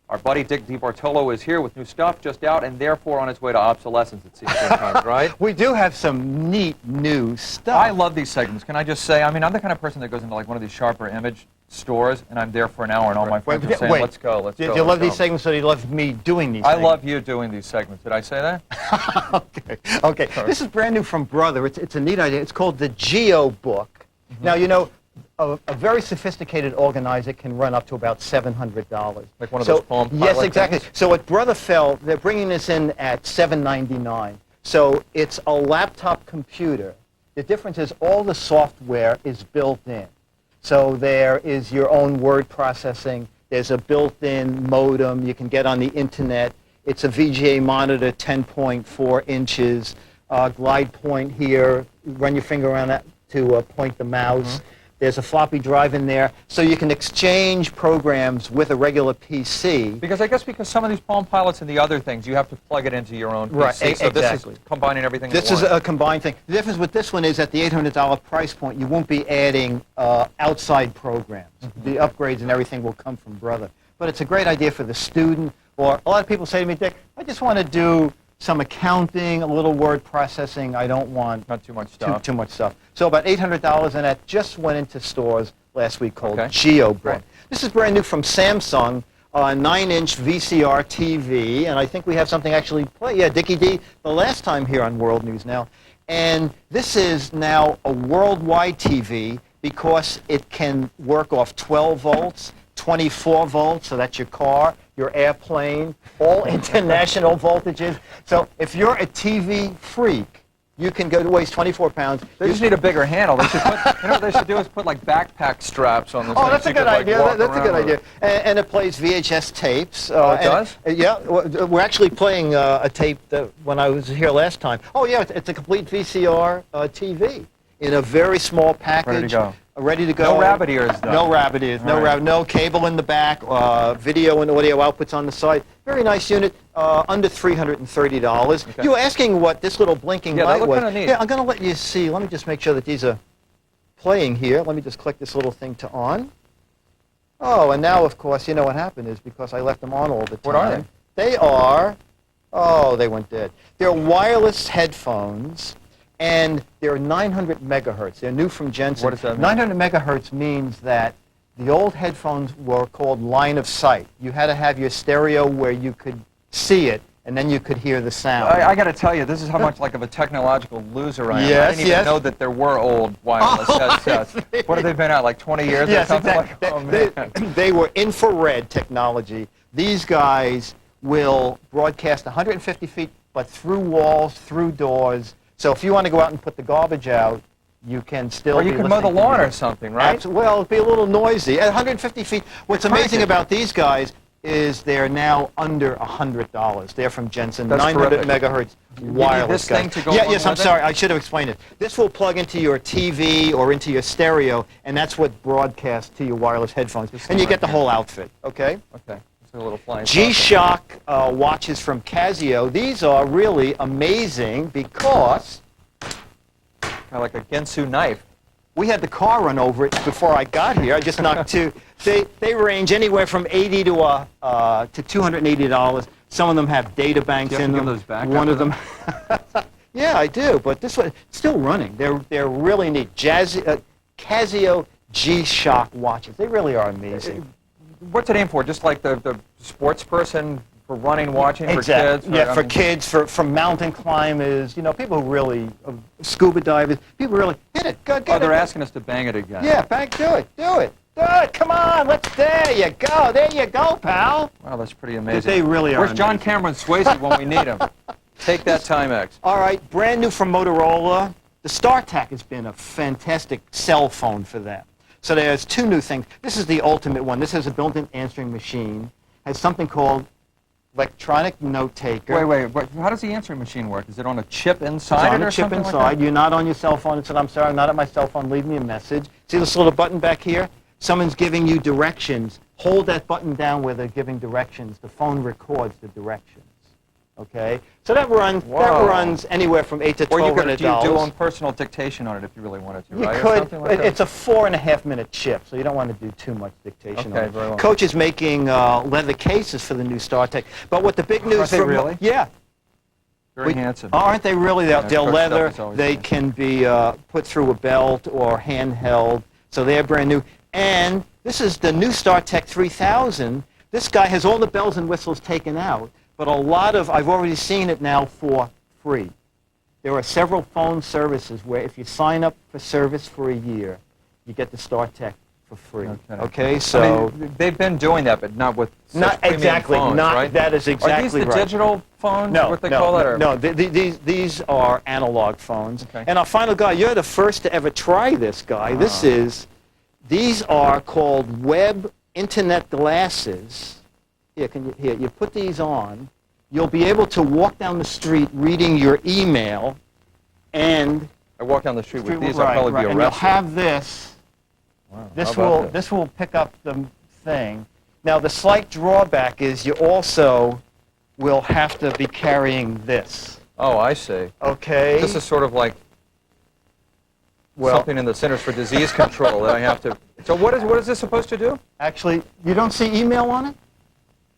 Our buddy Dick DeBartolo is here with new stuff just out and therefore on its way to obsolescence, it seems sometimes, right? We do have some neat new stuff. I love these segments. Can I just say, I mean, I'm the kind of person that goes into like one of these sharper image stores and I'm there for an hour and all my friends are saying, let's go, let's go. Do you love these segments or do you love me doing these I things? love you doing these segments. Did I say that? Okay. This is brand new from Brother. It's a neat idea. It's called the Geo Book. Now, you know, a very sophisticated organizer can run up to about $700. Like one of those Palm Pilot Yes, exactly. things? So at Brother Fell, they're bringing this in at $7.99. So it's a laptop computer. The difference is all the software is built in. So there is your own word processing. There's a built-in modem you can get on the internet. It's a VGA monitor, 10.4 inches. Glide point here. Run your finger around that to point the mouse. There's a floppy drive in there, so you can exchange programs with a regular PC. Because I guess because some of these Palm Pilots and the other things, you have to plug it into your own PC. Right, so exactly. this is combining everything This at is once. a combined thing. The difference with this one is at the $800 price point, you won't be adding outside programs. The upgrades and everything will come from Brother. But it's a great idea for the student, or a lot of people say to me, Dick, I just want to do some accounting, a little word processing. I don't want not too much stuff. Too much stuff. So about $800, and that just went into stores last week called Geo Book. This is brand new from Samsung, a 9-inch VCR TV, and I think we have something actually play. Yeah, Dickie D, the last time here on World News Now. And this is now a worldwide TV because it can work off 12 volts, 24 volts, so that's your car, your airplane, all international voltages. So if you're a TV freak, you can go to weighs 24 pounds. They just need a bigger handle. They should put, you know what they should do is put like backpack straps on this. Oh, that's a good idea. That's a good idea. And it plays VHS tapes. Oh, it does? Yeah. We're actually playing a tape that when I was here last time. Oh, yeah. It's a complete VCR TV in a very small package. Ready to go. Ready to go. No rabbit ears, though. No rabbit ears. No cable in the back. Video and audio outputs on the side. Very nice unit. Under $330. Okay. You were asking what this little blinking light was. Kinda neat. Yeah, I'm going to let you see. Let me just make sure that these are playing here. Let me just click this little thing to on. Oh, and now, of course, you know what happened is because I left them on all the time. What are they? They are, oh, they went dead. They're wireless headphones. And they're 900 megahertz. They're new from Jensen. What does that mean? 900 megahertz means that the old headphones were called line of sight. You had to have your stereo where you could see it, and then you could hear the sound. I got to tell you, this is how much like of a technological loser I am. Yes, I didn't even know that there were old wireless headsets. What have they been out, like 20 years or something? Exactly. Like, they were infrared technology. These guys will broadcast 150 feet, but through walls, through doors. So if you want to go out and put the garbage out, you can still or you be can mow the listening to lawn music. or something, right? Well, it'd be a little noisy. At 150 feet, what's amazing about these guys, is they're now under $100. They're from Jensen, That's 900 terrific. megahertz You wireless. need this thing to go Yeah, along yes, I'm with it? sorry, I should have explained it. This will plug into your TV or into your stereo, and that's what broadcasts to your wireless headphones. And you get the whole outfit, okay? Okay. It's a little flying saucer. G-Shock watches from Casio. These are really amazing because Kind of like a Gensu knife. we had the car run over it before I got here. I just knocked two. They range anywhere from $80 to $280. Some of them have data banks Do you have in to them. give those back One after of them. Yeah, I do. But this one still running. They're really neat. Casio G-Shock watches. They really are amazing. What's it aimed for? Just like the sports person for running, watching, for Exactly. kids? Yeah, for kids, for mountain climbers, you know, people who really, scuba divers, people really, hit it, go get Oh, it. they're asking us to bang it again. Yeah, do it, come on, there you go, pal. Wow, that's pretty amazing. They really are Where's John amazing. Cameron Swayze when we need him? Take that, Timex. All right, brand new from Motorola. The StarTAC has been a fantastic cell phone for them. So there's two new things. This is the ultimate one. This has a built-in answering machine. Has something called electronic note taker. Wait. How does the answering machine work? Is it on a chip inside It's on it or a chip something inside. like that? You're not on your cell phone. It said, I'm sorry, I'm not at my cell phone. Leave me a message. See this little button back here? Someone's giving you directions. Hold that button down where they're giving directions. The phone records the directions. Okay? So that runs anywhere from $8 to $1,200. Or you could do your own personal dictation on it if you really wanted to, You right? Or could. something like that? It's a 4.5-minute chip, so you don't want to do too much dictation Okay, on it. very well. Coach is making leather cases for the new StarTAC. But what the big news Aren't they really? Yeah. Very handsome. Aren't they really? They're Coach stuff leather. is always They nice. can be put through a belt or handheld. So they're brand new. And this is the new StarTAC 3000. This guy has all the bells and whistles taken out. But a lot of, I've already seen it now for free. There are several phone services where if you sign up for service for a year, you get the StarTAC for free. Okay, so... I mean, they've been doing that, but not with such Not premium exactly. phones, Not right? that is exactly Are these the right. digital phones? No, what they call that? Or? no. These are analog phones. Okay. And our final guy, you're the first to ever try this guy. These are called web internet glasses. Here, you put these on. You'll be able to walk down the street reading your email, and I walk down the street with these, I'll probably be and you'll arrested. have this. Wow, This how about will this will pick up the thing. Now the slight drawback is you also will have to be carrying this. Oh, I see. Okay. This is sort of like something in the Centers for Disease Control that I have to... So what is this supposed to do? Actually, you don't see email on it?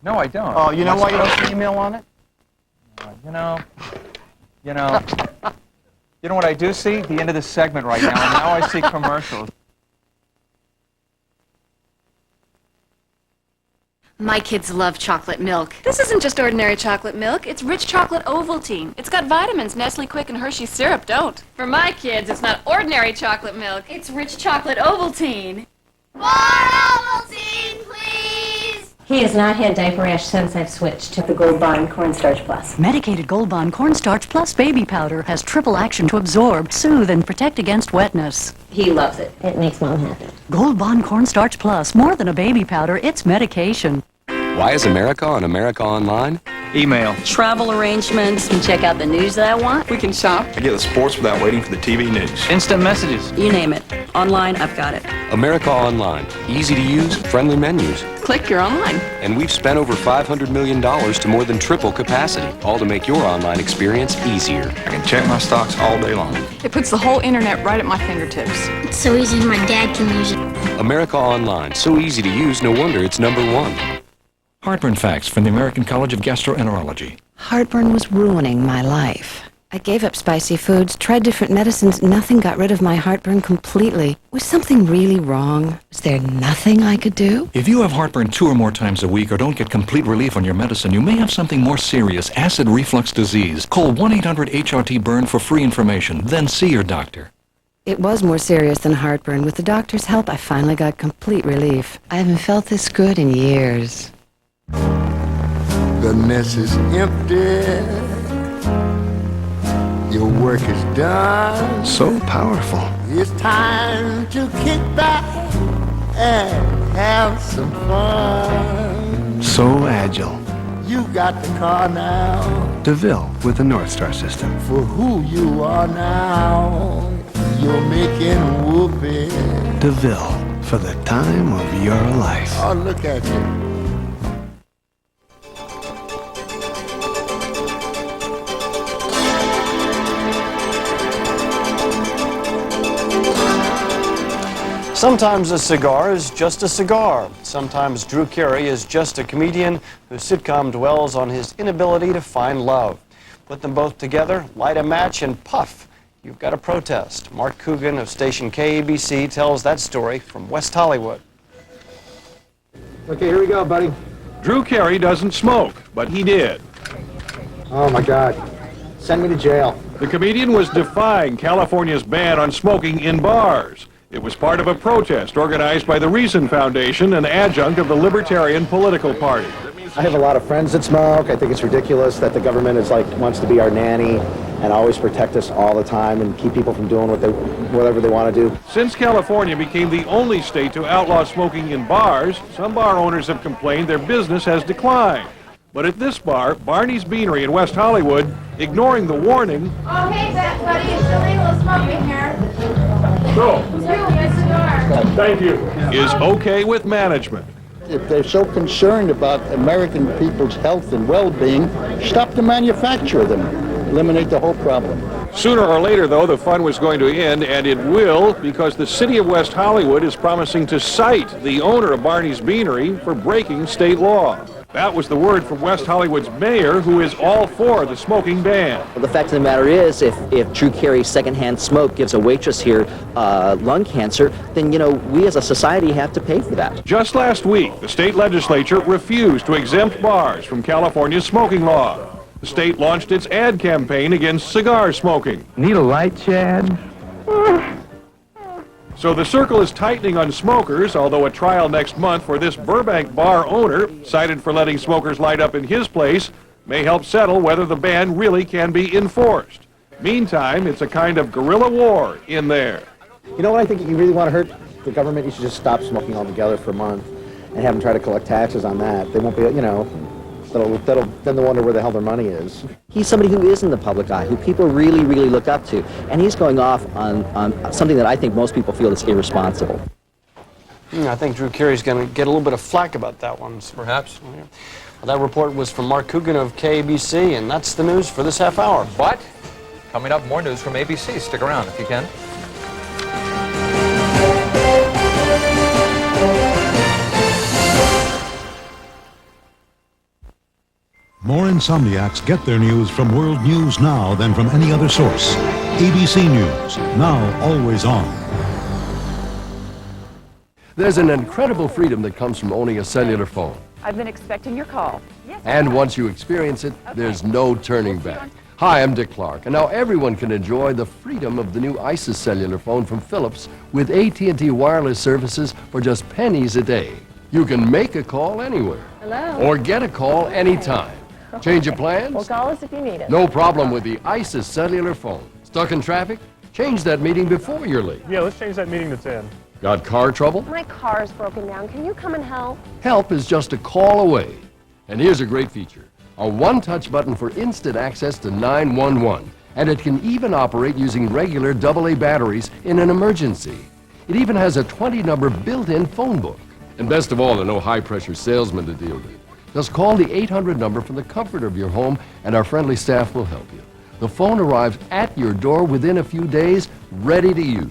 No, I don't. Oh, you know why you don't see email on it? You know what I do see? The end of this segment right now, and now I see commercials. My kids love chocolate milk. This isn't just ordinary chocolate milk. It's rich chocolate Ovaltine. It's got vitamins Nestle Quick and Hershey syrup don't. For my kids, it's not ordinary chocolate milk. It's rich chocolate Ovaltine. More Ovaltine, please! He has not had diaper rash since I've switched to the Gold Bond Cornstarch Plus. Medicated Gold Bond Cornstarch Plus Baby Powder has triple action to absorb, soothe, and protect against wetness. He loves it. It makes Mom happy. Gold Bond Cornstarch Plus, more than a baby powder, it's medication. Why is America on America Online? Email. Travel arrangements. Can check out the news that I want. We can shop. I get the sports without waiting for the TV news. Instant messages. You name it. Online, I've got it. America Online. Easy to use, friendly menus. Click, you're online. And we've spent over $500 million to more than triple capacity, all to make your online experience easier. I can check my stocks all day long. It puts the whole internet right at my fingertips. It's so easy my dad can use it. America Online. So easy to use, no wonder it's #1. Heartburn facts from the American College of Gastroenterology. Heartburn was ruining my life. I gave up spicy foods, tried different medicines, nothing got rid of my heartburn completely. Was something really wrong? Was there nothing I could do? If you have heartburn 2 or more times a week or don't get complete relief on your medicine, you may have something more serious, acid reflux disease. Call 1-800-HRT-BURN for free information, then see your doctor. It was more serious than heartburn. With the doctor's help, I finally got complete relief. I haven't felt this good in years. The nest is empty. Your work is done. So powerful. It's time to kick back and have some fun. So agile. You got the car now. DeVille with the North Star system. For who you are now, you're making whoopee. DeVille for the time of your life. Oh, look at you. Sometimes a cigar is just a cigar. Sometimes Drew Carey is just a comedian whose sitcom dwells on his inability to find love. Put them both together, light a match, and puff, you've got a protest. Mark Coogan of station KABC tells that story from West Hollywood. Okay, here we go, buddy. Drew Carey doesn't smoke, but he did. Oh, my God. Send me to jail. The comedian was defying California's ban on smoking in bars. It was part of a protest organized by the Reason Foundation, an adjunct of the Libertarian political party. I have a lot of friends that smoke. I think it's ridiculous that the government is wants to be our nanny and always protect us all the time and keep people from doing whatever they want to do. Since California became the only state to outlaw smoking in bars, some bar owners have complained their business has declined. But at this bar, Barney's Beanery in West Hollywood, ignoring the warning, Oh, hey, buddy, it's illegal smoking here. thank you, is okay with management. If they're so concerned about American people's health and well-being, stop the manufacture of them. Eliminate the whole problem. Sooner or later, though, the fun was going to end, and it will, because the city of West Hollywood is promising to cite the owner of Barney's Beanery for breaking state law. That was the word from West Hollywood's mayor, who is all for the smoking ban. Well, the fact of the matter is, if Drew Carey's secondhand smoke gives a waitress here lung cancer, then, we as a society have to pay for that. Just last week, the state legislature refused to exempt bars from California's smoking law. The state launched its ad campaign against cigar smoking. Need a light, Chad? So the circle is tightening on smokers, although a trial next month for this Burbank bar owner, cited for letting smokers light up in his place, may help settle whether the ban really can be enforced. Meantime, it's a kind of guerrilla war in there. You know what I think? If you really want to hurt the government, you should just stop smoking altogether for a month and have them try to collect taxes on that. They won't be, then they'll wonder where the hell their money is. He's somebody who is in the public eye, who people really, really look up to. And he's going off on something that I think most people feel is irresponsible. I think Drew Carey's going to get a little bit of flack about that one. Perhaps. Well, that report was from Mark Coogan of KABC, and that's the news for this half hour. But coming up, more news from ABC. Stick around if you can. More insomniacs get their news from World News Now than from any other source. ABC News, now always on. There's an incredible freedom that comes from owning a cellular phone. I've been expecting your call. Yes. And once you experience it, there's no turning back. Hi, I'm Dick Clark, and now everyone can enjoy the freedom of the new ISIS cellular phone from Philips with AT&T wireless services for just pennies a day. You can make a call anywhere. Hello. Or get a call anytime. Change your plans? Well, call us if you need us. No problem with the ISIS cellular phone. Stuck in traffic? Change that meeting before you're late. Yeah, let's change that meeting to 10. Got car trouble? My car's broken down. Can you come and help? Help is just a call away. And here's a great feature. A one-touch button for instant access to 911. And it can even operate using regular AA batteries in an emergency. It even has a 20-number built-in phone book. And best of all, there are no high-pressure salesmen to deal with. Just call the 800 number from the comfort of your home, and our friendly staff will help you. The phone arrives at your door within a few days, ready to use.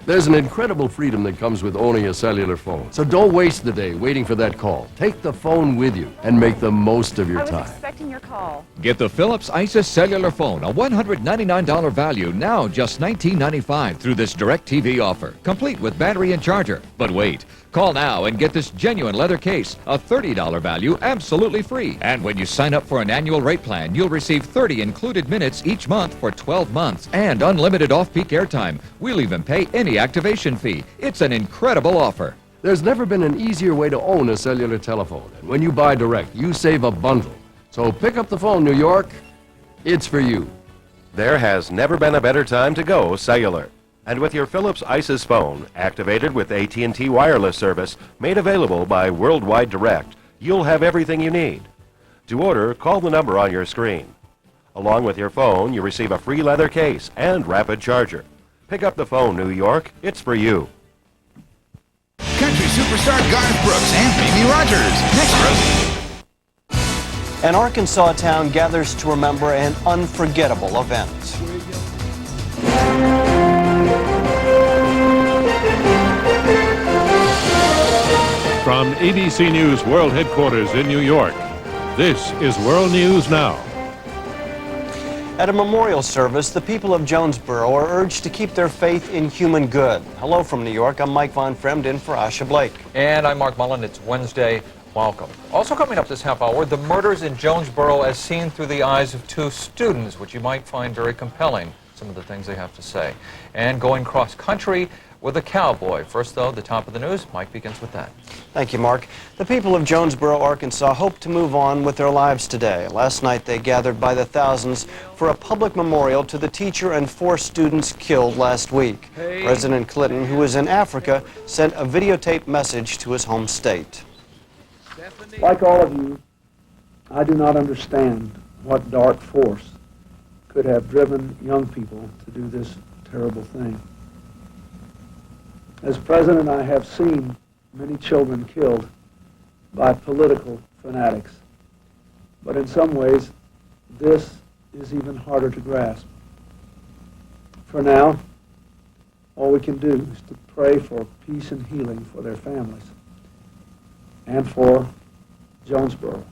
There's an incredible freedom that comes with owning a cellular phone. So don't waste the day waiting for that call. Take the phone with you and make the most of your time. I was expecting your call. Get the Philips ISIS cellular phone, a $199 value, now just $19.95 through this DirecTV offer, complete with battery and charger. But wait, call now and get this genuine leather case, a $30 value, absolutely free. And when you sign up for an annual rate plan, you'll receive 30 included minutes each month for 12 months and unlimited off-peak airtime. We'll even pay any activation fee. It's an incredible offer. There's never been an easier way to own a cellular telephone. And when you buy direct, you save a bundle. So pick up the phone, New York. It's for you. There has never been a better time to go cellular. And with your Philips ISIS phone, activated with AT&T wireless service, made available by Worldwide Direct, you'll have everything you need. To order, call the number on your screen. Along with your phone, you receive a free leather case and rapid charger. Pick up the phone, New York. It's for you. Country superstar Garth Brooks and Mimi Rogers. Next row. An Arkansas town gathers to remember an unforgettable event. From ABC News World Headquarters in New York, this is World News Now. At a memorial service, the people of Jonesboro are urged to keep their faith in human good. Hello from New York, I'm Mike Von Fremd in for Asha Blake. And I'm Mark Mullen. It's Wednesday. Welcome. Also coming up this half hour, the murders in Jonesboro as seen through the eyes of two students, which you might find very compelling, some of the things they have to say. And going cross-country with a cowboy. First, though, the top of the news. Mike begins with that. Thank you, Mark. The people of Jonesboro, Arkansas hope to move on with their lives today. Last night, they gathered by the thousands for a public memorial to the teacher and 4 students killed last week. President Clinton, who is in Africa, sent a videotaped message to his home state. Like all of you, I do not understand what dark force could have driven young people to do this terrible thing. As president, I have seen many children killed by political fanatics. But in some ways, this is even harder to grasp. For now, all we can do is to pray for peace and healing for their families and for Jonesboro.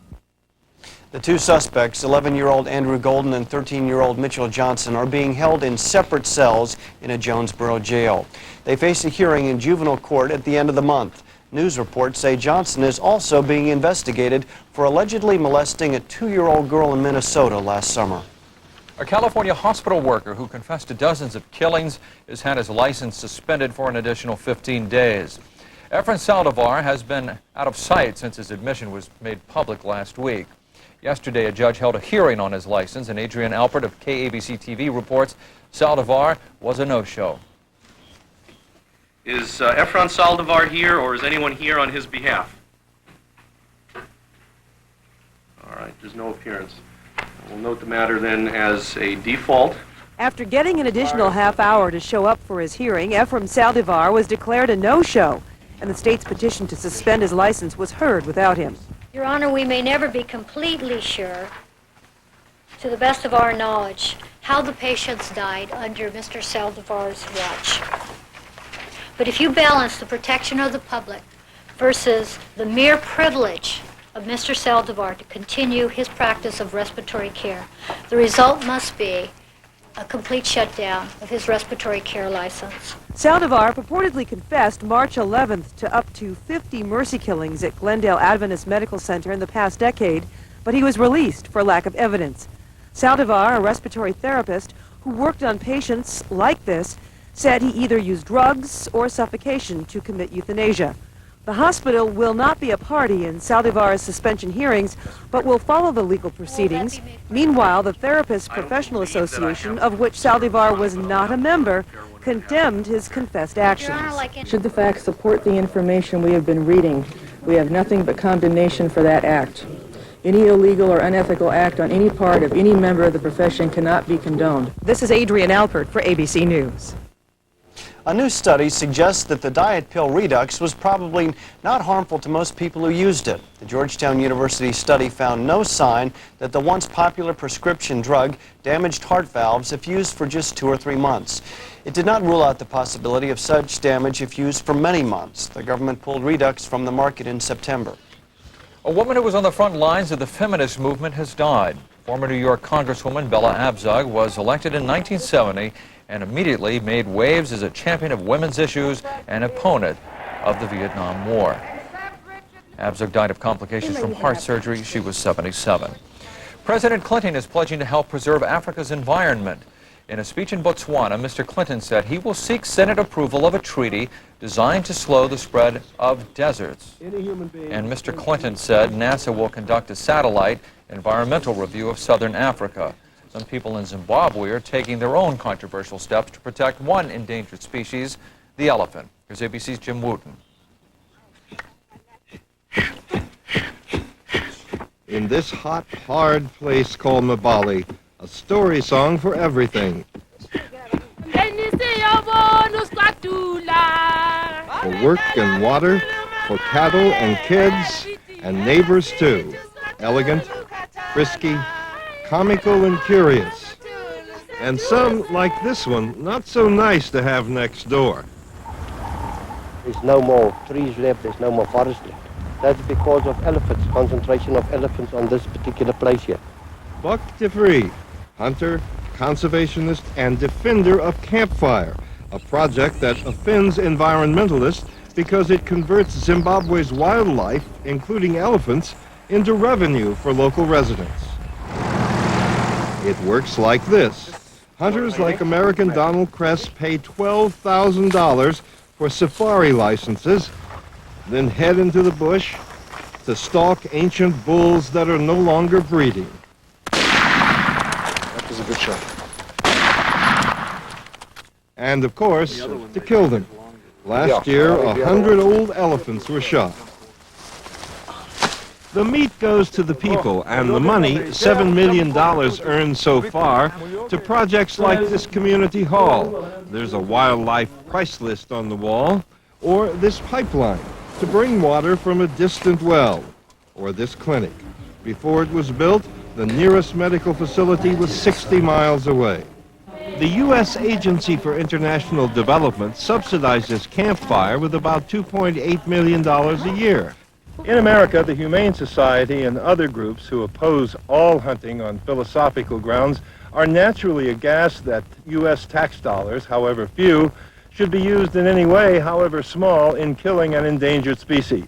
The 2 suspects, 11-year-old Andrew Golden and 13-year-old Mitchell Johnson, are being held in separate cells in a Jonesboro jail. They face a hearing in juvenile court at the end of the month. News reports say Johnson is also being investigated for allegedly molesting a 2-year-old girl in Minnesota last summer. A California hospital worker who confessed to dozens of killings has had his license suspended for an additional 15 days. Efren Saldivar has been out of sight since his admission was made public last week. Yesterday, a judge held a hearing on his license, and Adrian Alpert of KABC TV reports Saldivar was a no-show. Is Efren Saldivar here, or is anyone here on his behalf? All right, there's no appearance. We'll note the matter then as a default. After getting an additional half hour to show up for his hearing, Efren Saldivar was declared a no-show, and the state's petition to suspend his license was heard without him. Your Honor, we may never be completely sure, to the best of our knowledge, how the patients died under Mr. Saldivar's watch. But if you balance the protection of the public versus the mere privilege of Mr. Saldivar to continue his practice of respiratory care, the result must be a complete shutdown of his respiratory care license. Saldivar purportedly confessed March 11th to up to 50 mercy killings at Glendale Adventist Medical Center in the past decade, but he was released for lack of evidence. Saldivar, a respiratory therapist who worked on patients like this, said he either used drugs or suffocation to commit euthanasia. The hospital will not be a party in Saldivar's suspension hearings, but will follow the legal proceedings. Meanwhile, the Therapists Professional Association, of which Saldivar was not a member, condemned his confessed actions. Should the facts support the information we have been reading, we have nothing but condemnation for that act. Any illegal or unethical act on any part of any member of the profession cannot be condoned. This is Adrian Alpert for ABC News. A new study suggests that the diet pill Redux was probably not harmful to most people who used it. The Georgetown University study found no sign that the once popular prescription drug damaged heart valves if used for just 2 or 3 months. It did not rule out the possibility of such damage if used for many months. The government pulled Redux from the market in September. A woman who was on the front lines of the feminist movement has died. Former New York Congresswoman Bella Abzug was elected in 1970 and immediately made waves as a champion of women's issues and opponent of the Vietnam War. Abzug died of complications from heart surgery. She was 77. President Clinton is pledging to help preserve Africa's environment. In a speech in Botswana, Mr. Clinton said he will seek Senate approval of a treaty designed to slow the spread of deserts. And Mr. Clinton said NASA will conduct a satellite environmental review of southern Africa. Some people in Zimbabwe are taking their own controversial steps to protect one endangered species, the elephant. Here's ABC's Jim Wooten. In this hot, hard place called Mabali, a story song for everything. For work and water, for cattle and kids, and neighbors too. Elegant, frisky, comical and curious. And some, like this one, not so nice to have next door. There's no more trees left, there's no more forest left. That's because of elephants, concentration of elephants on this particular place here. Buck DeFree, hunter, conservationist, and defender of campfire, a project that offends environmentalists because it converts Zimbabwe's wildlife, including elephants, into revenue for local residents. It works like this. Hunters like American Donald Kress pay $12,000 for safari licenses, then head into the bush to stalk ancient bulls that are no longer breeding. That was a good shot. And of course, to kill them. Last year, 100 old elephants were shot. The meat goes to the people, and the money, $7 million earned so far, to projects like this community hall. There's a wildlife price list on the wall, or this pipeline to bring water from a distant well, or this clinic. Before it was built, the nearest medical facility was 60 miles away. The U.S. Agency for International Development subsidizes campfire with about $2.8 million a year. In America, the Humane Society and other groups who oppose all hunting on philosophical grounds are naturally aghast that U.S. tax dollars, however few, should be used in any way, however small, in killing an endangered species.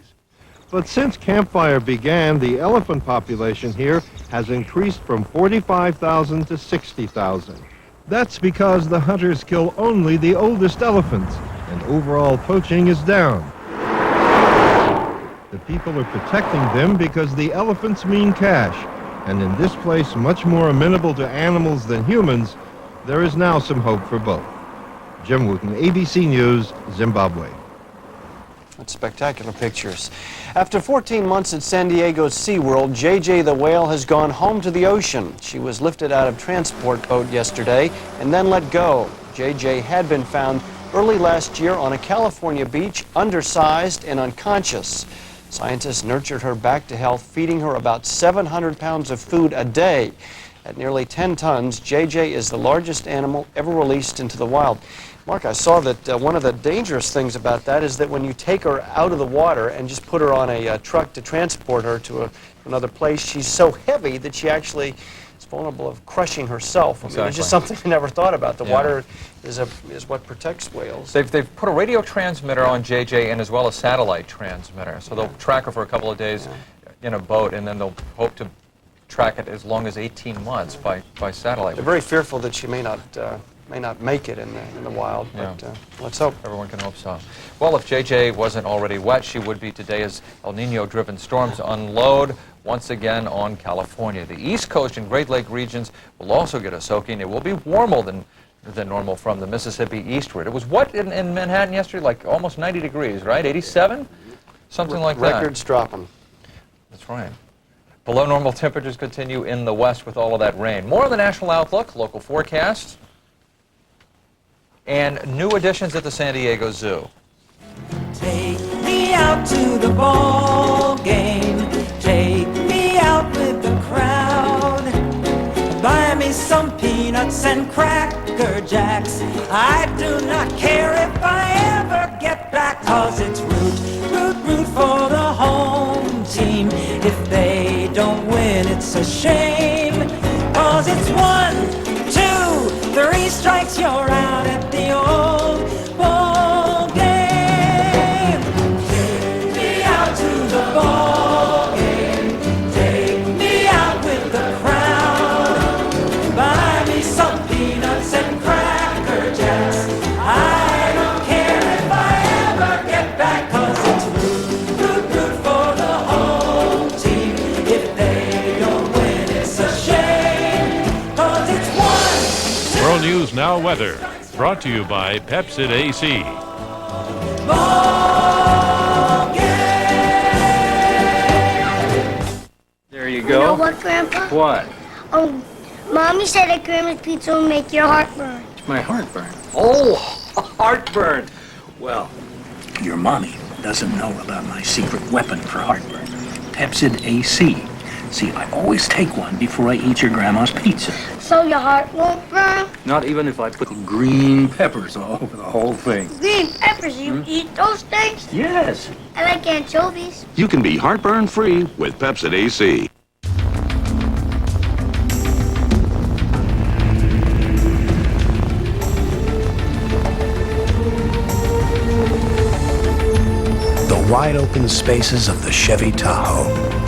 But since campfire began, the elephant population here has increased from 45,000 to 60,000. That's because the hunters kill only the oldest elephants, and overall poaching is down. The people are protecting them because the elephants mean cash, and in this place much more amenable to animals than humans, there is now some hope for both. Jim Wooten, ABC News, Zimbabwe. That's spectacular pictures. After 14 months at San Diego's SeaWorld, JJ the whale has gone home to the ocean. She was lifted out of transport boat yesterday and then let go. JJ had been found early last year on a California beach, undersized and unconscious. Scientists nurtured her back to health, feeding her about 700 pounds of food a day. At nearly 10 tons, JJ is the largest animal ever released into the wild. Mark, I saw that one of the dangerous things about that is that when you take her out of the water and just put her on a truck to transport her to another place, she's so heavy that she actually is vulnerable of crushing herself. I mean, it's just something I never thought about. The water is what protects whales. They've put a radio transmitter on JJ and as well as satellite transmitter. So they'll track her for a couple of days in a boat, and then they'll hope to track it as long as 18 months by satellite. They're very fearful that she may not make it in the wild, but let's hope. Everyone can hope so. Well, if JJ wasn't already wet, she would be today as El Nino-driven storms unload once again on California. The East Coast and Great Lake regions will also get a soaking. It will be warmer than normal from the Mississippi eastward. It was what in Manhattan yesterday? Like almost 90 degrees, right? 87? Something like that. Records dropping. That's right. Below normal temperatures continue in the west with all of that rain. More on the national outlook, local forecasts, and new additions at the San Diego Zoo. Take me out to the ball game. Take me out with the crowd. Buy me some peanuts and Cracker Jacks. I do not care if I ever get back, 'cause it's root for the home team. If they don't win, it's a shame, 'cause it's 1, 2, 3 strikes, you're out at the old ball game. Take me out to the ball game. Take me out with the crowd. Buy me some peanuts and Cracker Jacks. I don't care if I ever get back, 'cause it's root for the home team. If they don't win, it's a shame, 'cause it's 1, 2, World News Now weather, brought to you by Pepsid AC. ball game. There you go. You know what, Grandpa? What? Oh, Mommy said that Grandma's pizza will make your heart burn. My heartburn. Oh, heartburn. Well, your mommy doesn't know about my secret weapon for heartburn. Pepsid AC. See, I always take one before I eat your grandma's pizza. So your heart won't burn? Not even if I put green peppers all over the whole thing. Green peppers, you eat those things? Yes. I like anchovies. You can be heartburn-free with Pepsid AC. The wide-open spaces of the Chevy Tahoe.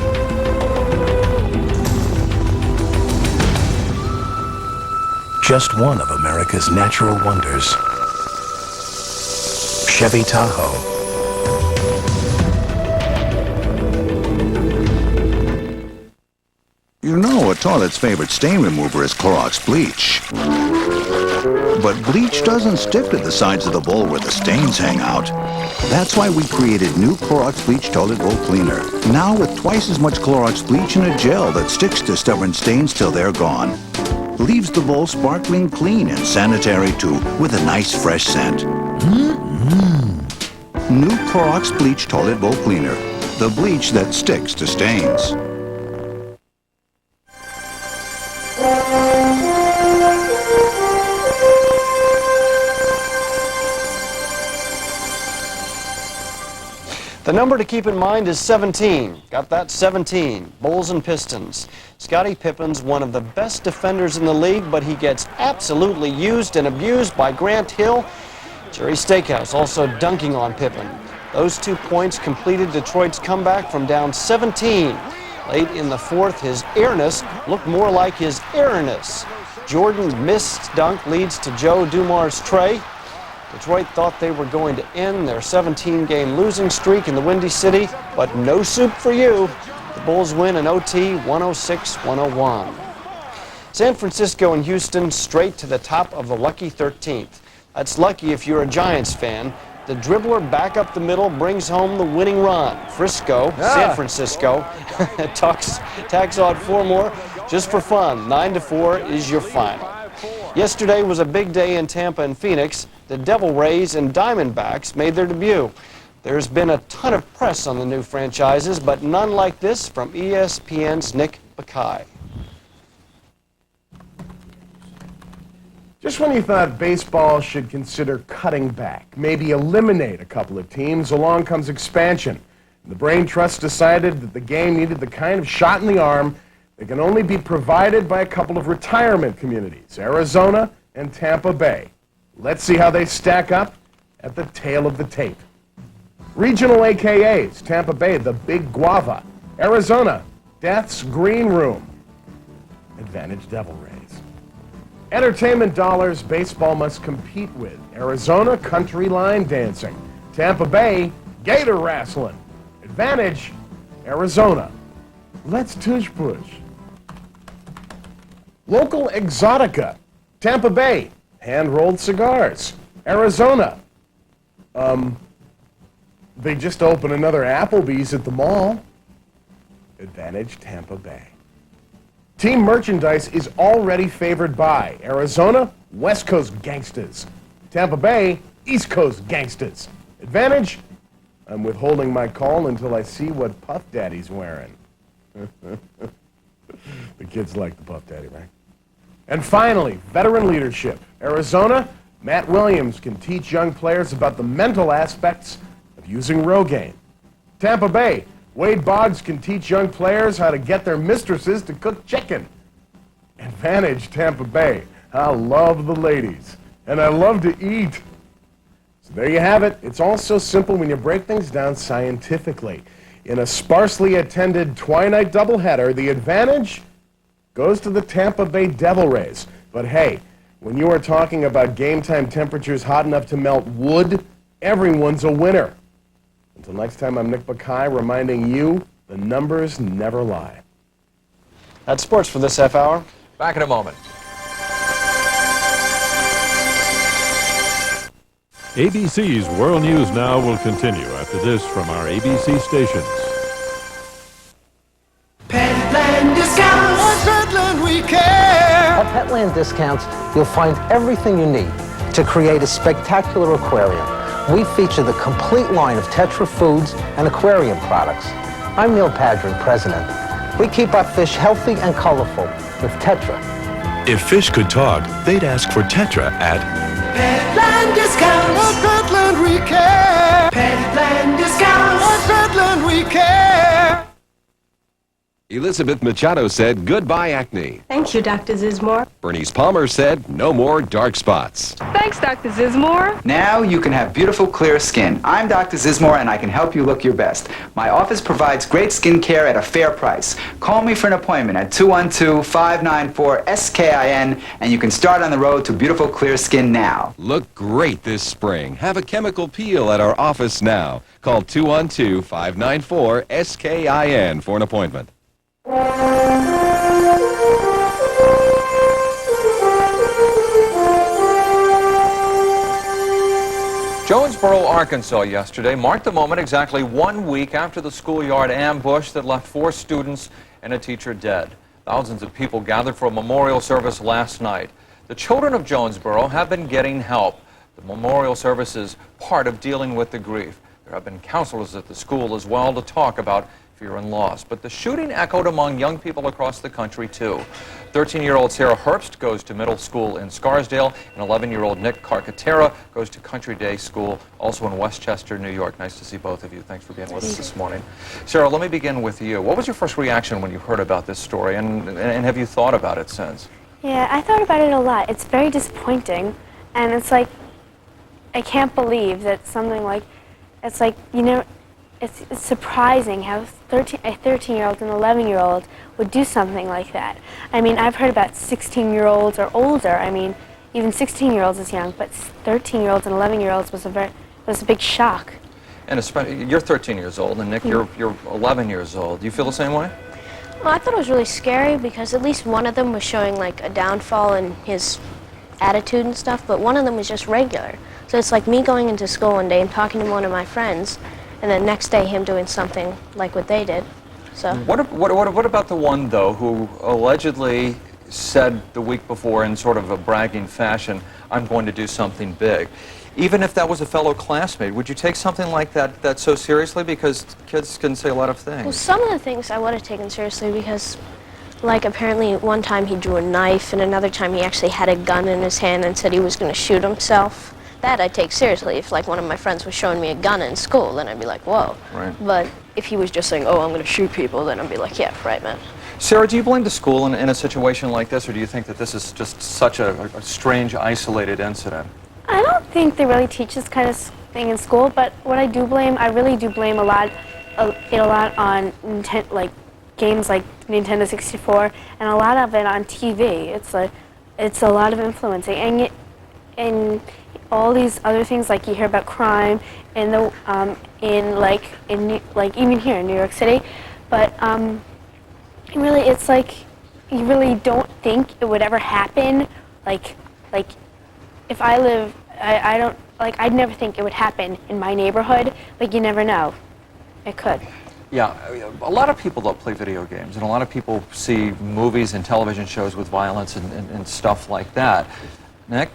Just one of America's natural wonders. Chevy Tahoe. You know a toilet's favorite stain remover is Clorox bleach. But bleach doesn't stick to the sides of the bowl where the stains hang out. That's why we created new Clorox Bleach Toilet Bowl Cleaner. Now with twice as much Clorox bleach in a gel that sticks to stubborn stains till they're gone. Leaves the bowl sparkling clean and sanitary too, with a nice fresh scent. New Clorox Bleach Toilet Bowl Cleaner. The bleach that sticks to stains. The number to keep in mind is 17. Got that? 17. Bulls and Pistons. Scottie Pippen's one of the best defenders in the league, but he gets absolutely used and abused by Grant Hill. Jerry Stackhouse also dunking on Pippen. Those 2 points completed Detroit's comeback from down 17. Late in the fourth, his airness looked more like his airness. Jordan's missed dunk leads to Joe Dumars' tray. Detroit thought they were going to end their 17-game losing streak in the Windy City, but no soup for you. The Bulls win in OT 106-101. San Francisco and Houston straight to the top of the lucky 13th. That's lucky if you're a Giants fan. The dribbler back up the middle brings home the winning run. Frisco, San Francisco, tacks on 4 more just for fun. 9-4 is your final. Yesterday was a big day in Tampa and Phoenix. The Devil Rays and Diamondbacks made their debut. There's been a ton of press on the new franchises, but none like this from ESPN's Nick Bakay. Just when you thought baseball should consider cutting back, maybe eliminate a couple of teams, along comes expansion. The Brain Trust decided that the game needed the kind of shot in the arm that can only be provided by a couple of retirement communities, Arizona and Tampa Bay. Let's see how they stack up at the tail of the tape. Regional AKAs, Tampa Bay, the Big Guava. Arizona, Death's Green Room. Advantage Devil Rays. Entertainment dollars baseball must compete with. Arizona, country line dancing. Tampa Bay, gator wrestling. Advantage, Arizona. Let's tush push. Local exotica. Tampa Bay, hand-rolled cigars. Arizona. They just opened another Applebee's at the mall. Advantage Tampa Bay. Team merchandise is already favored by Arizona, West Coast gangsters. Tampa Bay, East Coast gangsters. Advantage, I'm withholding my call until I see what Puff Daddy's wearing. The kids like the Puff Daddy, right? And finally, veteran leadership. Arizona, Matt Williams can teach young players about the mental aspects of using Rogaine. Tampa Bay, Wade Boggs can teach young players how to get their mistresses to cook chicken. Advantage Tampa Bay. I love the ladies, and I love to eat. So there you have it. It's all so simple when you break things down scientifically. In a sparsely attended twilight doubleheader, the advantage goes to the Tampa Bay Devil Rays. But hey, when you are talking about game time temperatures hot enough to melt wood, everyone's a winner. Until next time, I'm Nick Bakay reminding you the numbers never lie. That's sports for this half hour. Back in a moment. ABC's World News Now will continue after this from our ABC stations. Petland discounts, you'll find everything you need to create a spectacular aquarium. We feature the complete line of Tetra Foods and aquarium products. I'm Neil Padron, president. We keep our fish healthy and colorful with Tetra. If fish could talk, they'd ask for Tetra at Petland discounts. At Petland we care. Petland discounts. At Petland we care. Elizabeth Machado said goodbye acne. Thank you, Dr. Zismore. Bernice Palmer said no more dark spots. Thanks, Dr. Zismore. Now you can have beautiful, clear skin. I'm Dr. Zismore, and I can help you look your best. My office provides great skin care at a fair price. Call me for an appointment at 212-594-SKIN, and you can start on the road to beautiful, clear skin now. Look great this spring. Have a chemical peel at our office now. Call 212-594-SKIN for an appointment. Jonesboro, Arkansas yesterday marked the moment exactly 1 week after the schoolyard ambush that left 4 students and a teacher dead. Thousands of people gathered for a memorial service last night. The children of Jonesboro have been getting help. The memorial service is part of dealing with the grief. There have been counselors at the school as well to talk about fear and loss. But the shooting echoed among young people across the country, too. 13-year-old Sarah Herbst goes to middle school in Scarsdale, and 11-year-old Nick Carcaterra goes to Country Day School, also in Westchester, New York. Nice to see both of you. Thanks for being with us this morning. Sarah, let me begin with you. What was your first reaction when you heard about this story, and have you thought about it since? Yeah, I thought about it a lot. It's very disappointing, and it's like, I can't believe that something like, it's like, you know, it's surprising how a 13-year-old and 11-year-old would do something like that. I mean, I've heard about 16-year-olds or older. I mean, even 16-year-olds is young, but 13-year-olds and 11-year-olds was a big shock. And especially, you're 13 years old, and Nick, you're 11 years old. Do you feel the same way? Well, I thought it was really scary because at least one of them was showing like a downfall in his attitude and stuff, but one of them was just regular. So it's like me going into school one day and talking to one of my friends, and then next day him doing something like what they did. So what about the one, though, who allegedly said the week before in sort of a bragging fashion, I'm going to do something big? Even if that was a fellow classmate, would you take something like that so seriously? Because kids can say a lot of things. Well, some of the things I would have taken seriously because, like, apparently one time he drew a knife and another time he actually had a gun in his hand and said he was going to shoot himself. That I'd take seriously. If, like, one of my friends was showing me a gun in school, then I'd be like, whoa. Right. But if he was just saying, oh, I'm going to shoot people, then I'd be like, yeah, right, man. Sarah, do you blame the school in a situation like this, or do you think that this is just such a strange, isolated incident? I don't think they really teach this kind of thing in school, but what I do blame, I really do blame a lot on like games like Nintendo 64, and a lot of it on TV. It's a lot of influencing, and all these other things, like you hear about crime in even here in New York City, but really it's like you really don't think it would ever happen. Like if I live, I'd never think it would happen in my neighborhood, but you never know. It could. Yeah, a lot of people don't play video games, and a lot of people see movies and television shows with violence and stuff like that. Nick?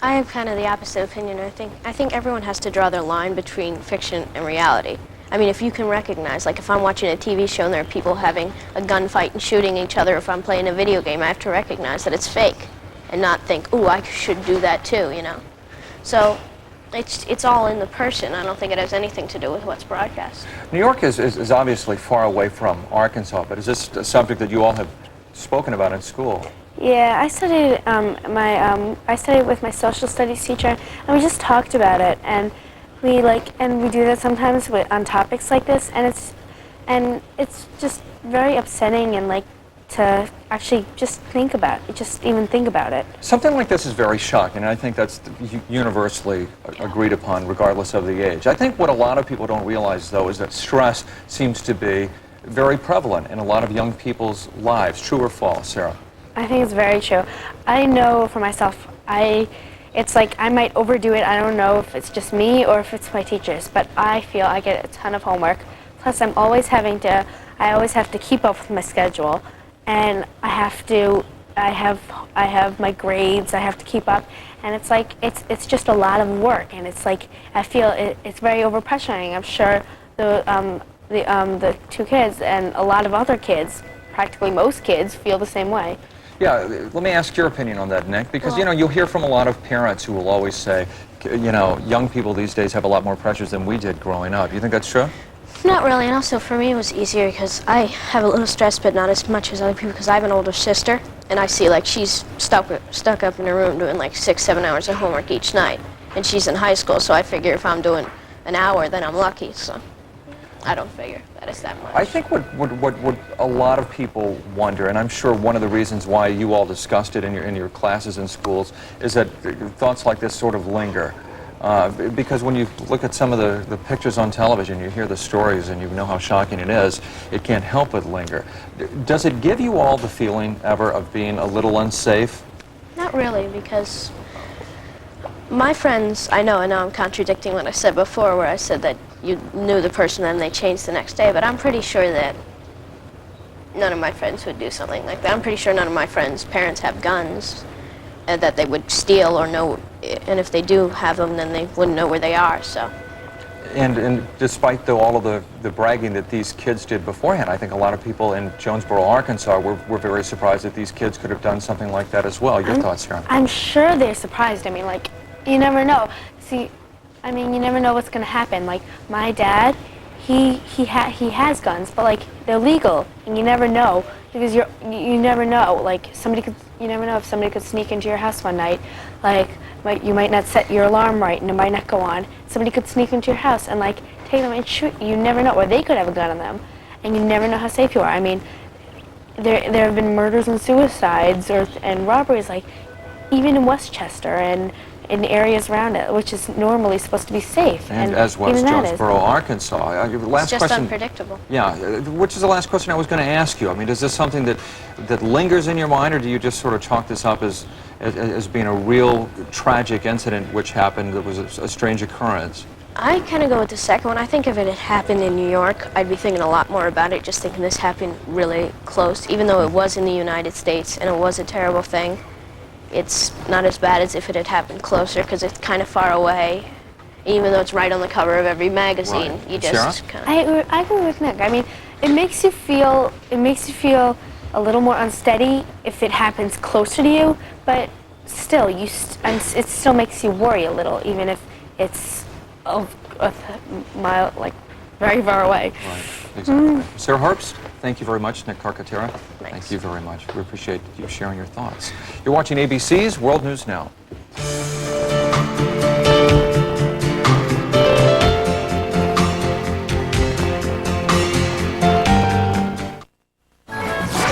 I have kind of the opposite opinion. I think everyone has to draw their line between fiction and reality. I mean, if you can recognize, like if I'm watching a TV show and there are people having a gunfight and shooting each other, if I'm playing a video game, I have to recognize that it's fake and not think, ooh, I should do that too, you know? So it's all in the person. I don't think it has anything to do with what's broadcast. New York is obviously far away from Arkansas, but is this a subject that you all have spoken about in school? Yeah, I studied I studied with my social studies teacher, and we just talked about it, and we do that sometimes on topics like this, and it's just very upsetting, and like to actually just think about it, even think about it. Something like this is very shocking, and I think that's universally agreed upon, regardless of the age. I think what a lot of people don't realize, though, is that stress seems to be very prevalent in a lot of young people's lives. True or false, Sarah? I think it's very true. I know for myself, it's like I might overdo it. I don't know if it's just me or if it's my teachers, but I feel I get a ton of homework. Plus, I always have to keep up with my schedule, and I have to I have my grades I have to keep up, and it's like it's just a lot of work, and it's like I feel it's very overpressuring. I'm sure the two kids and a lot of other kids, practically most kids, feel the same way. Yeah, let me ask your opinion on that, Nick, because, you know, you'll hear from a lot of parents who will always say, you know, young people these days have a lot more pressures than we did growing up. You think that's true? Not really, and also for me it was easier because I have a little stress, but not as much as other people, because I have an older sister, and I see like she's stuck up in her room doing like 6-7 hours of homework each night, and she's in high school, so I figure if I'm doing an hour, then I'm lucky, so I don't figure that it's that much. I think what a lot of people wonder, and I'm sure one of the reasons why you all discussed it in your classes in schools, is that thoughts like this sort of linger. Because when you look at some of the pictures on television, you hear the stories and you know how shocking it is, it can't help but linger. Does it give you all the feeling ever of being a little unsafe? Not really, because my friends, I know I'm contradicting what I said before, where I said that you knew the person and they changed the next day, but I'm pretty sure that none of my friends would do something like that. I'm pretty sure none of my friends' parents have guns that they would steal or know, and if they do have them, then they wouldn't know where they are, so. And despite all of the bragging that these kids did beforehand, I think a lot of people in Jonesboro, Arkansas were very surprised that these kids could have done something like that as well. Your thoughts, Sharon? I'm sure they're surprised. I mean, like, you never know. See, I mean, you never know what's going to happen. Like, my dad, he has guns, but, like, they're legal, and you never know, because you never know. Like, you never know if somebody could sneak into your house one night. Like, you might not set your alarm right, and it might not go on. Somebody could sneak into your house and, like, take them and shoot. You never know. Or they could have a gun on them, and you never know how safe you are. I mean, there have been murders and suicides and robberies, like, even in Westchester and in areas around it, which is normally supposed to be safe. And as was Jonesboro, Arkansas. It's just unpredictable. Yeah, which is the last question I was going to ask you. I mean, is this something that lingers in your mind, or do you just sort of chalk this up as being a real tragic incident which happened that was a strange occurrence? I kind of go with the second one. I think if it had happened in New York, I'd be thinking a lot more about it, just thinking this happened really close. Even though it was in the United States and it was a terrible thing, it's not as bad as if it had happened closer, because it's kind of far away. Even though it's right on the cover of every magazine, right. you just kind of... I agree with Nick. I mean, it makes you feel a little more unsteady if it happens closer to you, but still, it still makes you worry a little, even if it's a mile, like, very far away. Right, exactly. Sarah Herbst, thank you very much. Nick Carcaterra, thank you very much. We appreciate you sharing your thoughts. You're watching ABC's World News Now.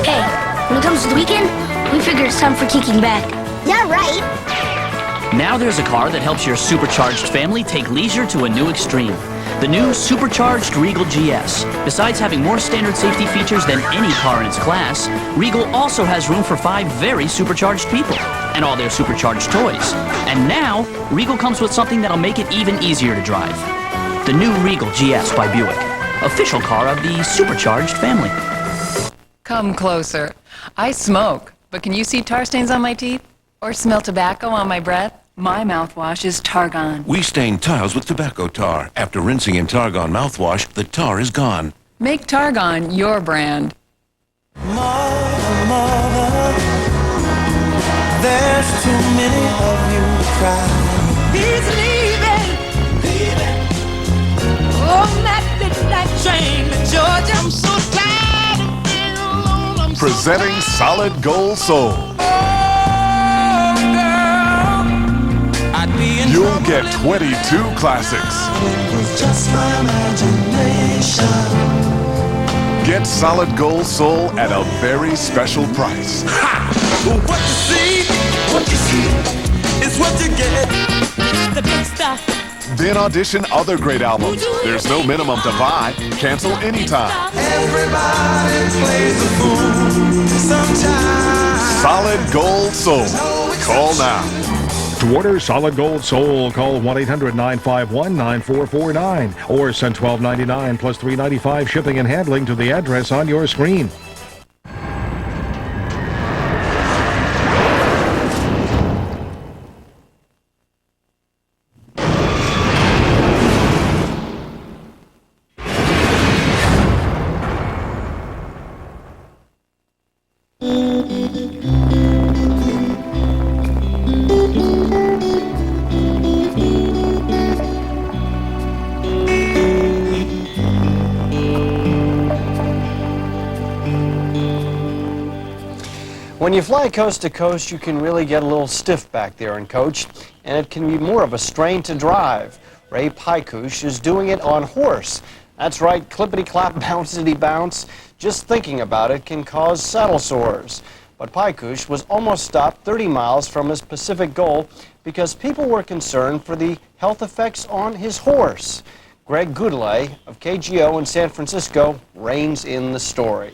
Hey, when it comes to the weekend, we figure it's time for kicking back. Yeah, right. Now there's a car that helps your supercharged family take leisure to a new extreme. The new supercharged Regal GS. Besides having more standard safety features than any car in its class, Regal also has room for 5 very supercharged people and all their supercharged toys. And now, Regal comes with something that'll make it even easier to drive. The new Regal GS by Buick. Official car of the supercharged family. Come closer. I smoke, but can you see tar stains on my teeth? Or smell tobacco on my breath? My mouthwash is Targon. We stain tiles with tobacco tar. After rinsing in Targon mouthwash, the tar is gone. Make Targon your brand. Mother, there's too many of you crying. He's leaving. Oh, that midnight train to Georgia. I'm so tired of being alone. Presenting Solid Gold Soul. You'll get 22 classics. It was just my imagination. Get Solid Gold Soul at a very special price. Ha! What you see is what you get. The big stuff. Then audition other great albums. There's no minimum to buy. Cancel anytime. Everybody plays the fool sometimes. Solid Gold Soul. Call now. To order Solid Gold Soul, call 1-800-951-9449 or send $12.99 plus $3.95 shipping and handling to the address on your screen. When you fly coast to coast, you can really get a little stiff back there in coach, and it can be more of a strain to drive. Ray Pykush is doing it on horse. That's right, clippity-clop, bouncity-bounce. Just thinking about it can cause saddle sores. But Pykush was almost stopped 30 miles from his Pacific goal because people were concerned for the health effects on his horse. Greg Goudelet of KGO in San Francisco reins in the story.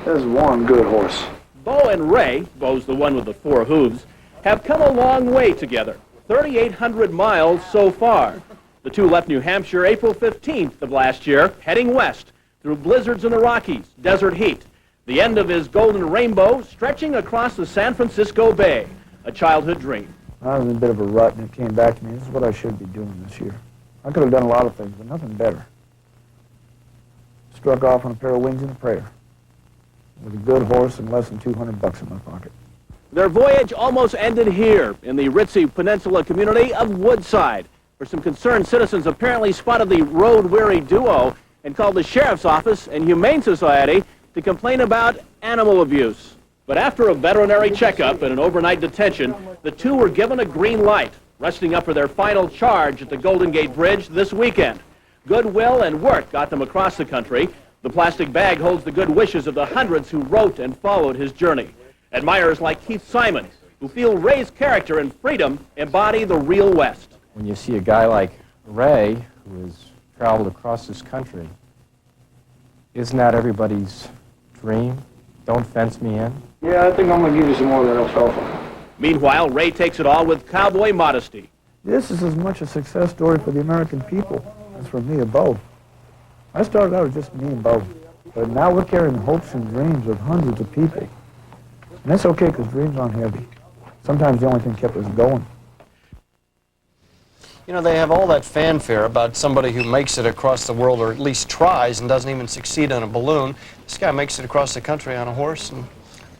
There's one good horse. Bo and Ray, Bo's the one with the 4 hooves, have come a long way together. 3,800 miles so far. The two left New Hampshire April 15th of last year, heading west through blizzards in the Rockies, desert heat. The end of his golden rainbow stretching across the San Francisco Bay. A childhood dream. I was in a bit of a rut, and it came back to me. This is what I should be doing this year. I could have done a lot of things, but nothing better. Struck off on a pair of wings and a prayer. With a good horse and less than $200 in my pocket. Their voyage almost ended here in the ritzy peninsula community of Woodside, where some concerned citizens apparently spotted the road-weary duo and called the sheriff's office and Humane Society to complain about animal abuse. But after a veterinary checkup and an overnight detention, the two were given a green light, resting up for their final charge at the Golden Gate Bridge this weekend. Goodwill and work got them across the country. The plastic bag holds the good wishes of the hundreds who wrote and followed his journey. Admirers like Keith Simon, who feel Ray's character and freedom embody the real West. When you see a guy like Ray, who has traveled across this country, isn't that everybody's dream? Don't fence me in. Yeah, I think I'm going to give you some more of that alfalfa. Meanwhile, Ray takes it all with cowboy modesty. This is as much a success story for the American people as for me and Bo. I started out as just me and Bo, but now we're carrying the hopes and dreams of hundreds of people. And that's okay, because dreams aren't heavy. Sometimes the only thing kept us going. You know, they have all that fanfare about somebody who makes it across the world, or at least tries, and doesn't even succeed on a balloon. This guy makes it across the country on a horse, and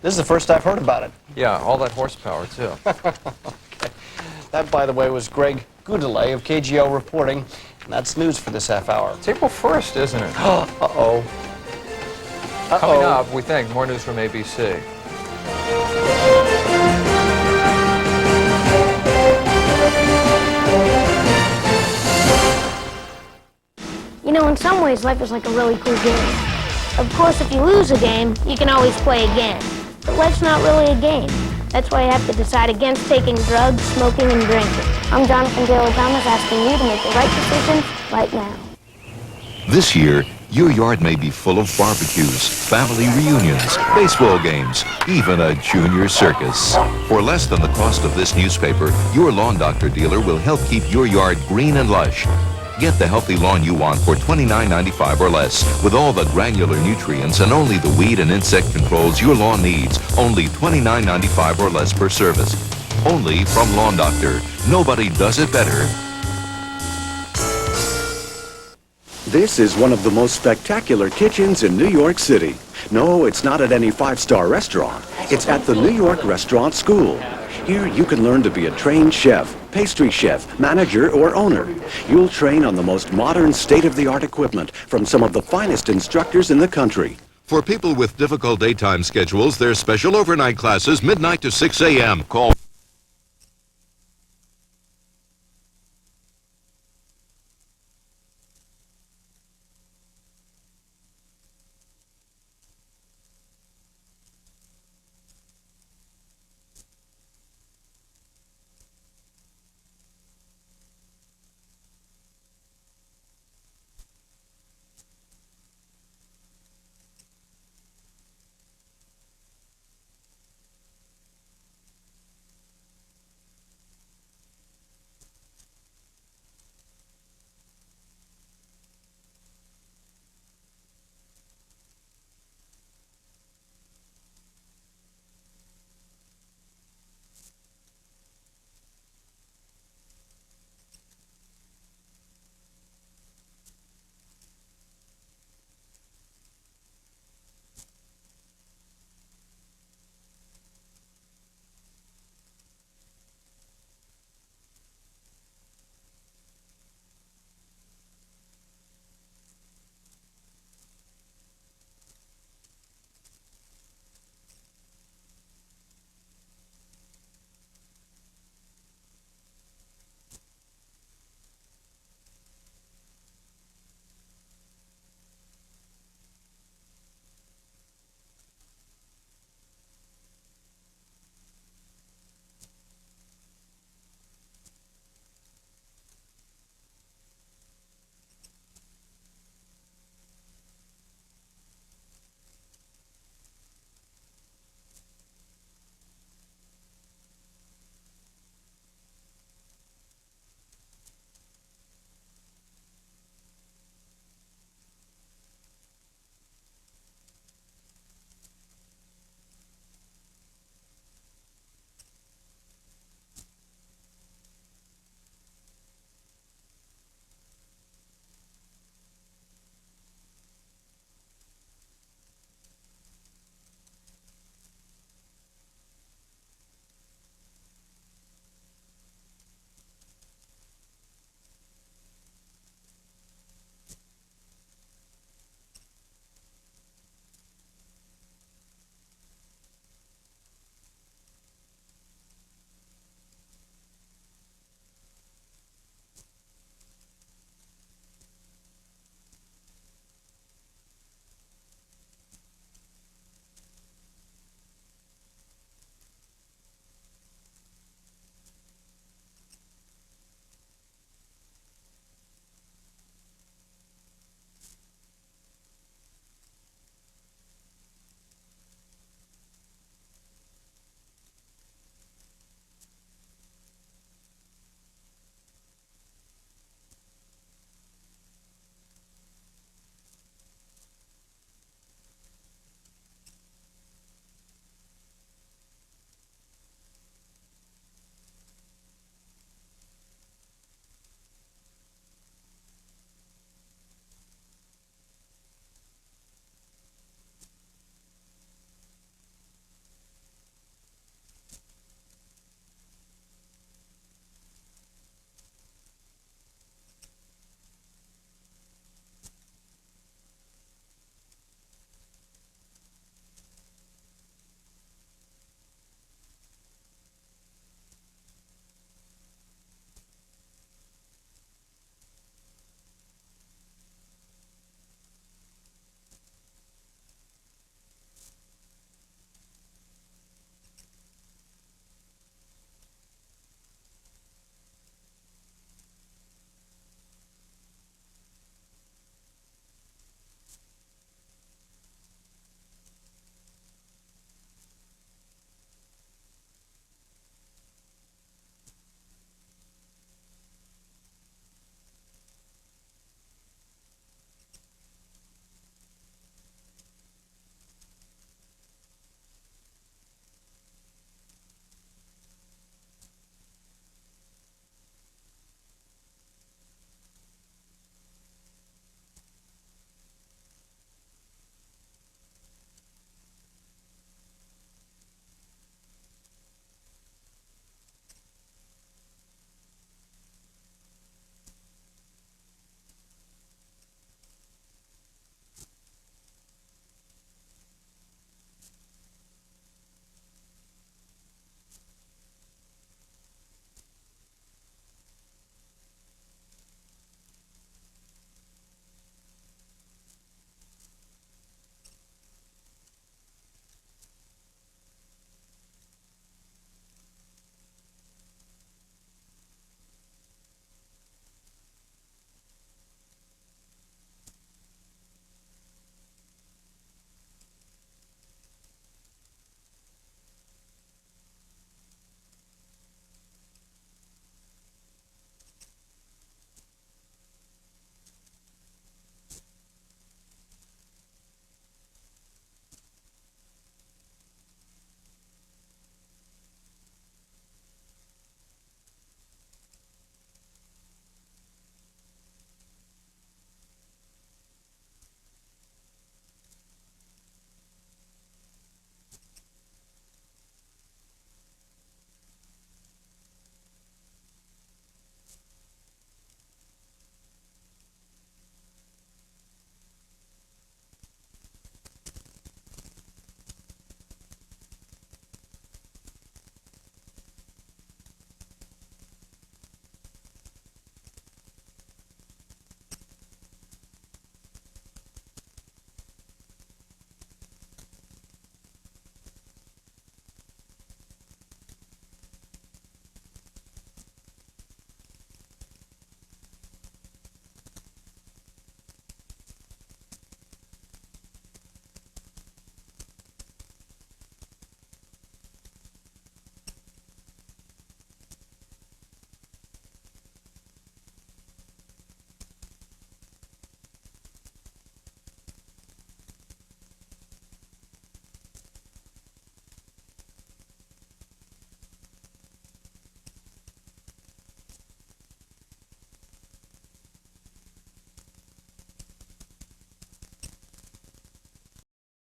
this is the first I've heard about it. Yeah, all that horsepower, too. Okay. That, by the way, was Greg Goudelet of KGO reporting, and that's news for this half hour. It's April 1st, isn't it? Uh-oh. Coming up, we think, more news from ABC. You know, in some ways, life is like a really cool game. Of course, if you lose a game, you can always play again. But life's not really a game. That's why you have to decide against taking drugs, smoking, and drinking. I'm Jonathan Dale Obama's asking you to make the right decision right now. This year, your yard may be full of barbecues, family reunions, baseball games, even a junior circus. For less than the cost of this newspaper, your lawn doctor dealer will help keep your yard green and lush. Get the healthy lawn you want for $29.95 or less, with all the granular nutrients and only the weed and insect controls your lawn needs. Only $29.95 or less per service. Only from Lawn Doctor. Nobody does it better. This is one of the most spectacular kitchens in New York City. No, it's not at any five-star restaurant. It's at the New York Restaurant School. Here you can learn to be a trained chef, pastry chef, manager, or owner. You'll train on the most modern, state-of-the-art equipment from some of the finest instructors in the country. For people with difficult daytime schedules, there's special overnight classes midnight to 6 a.m. Call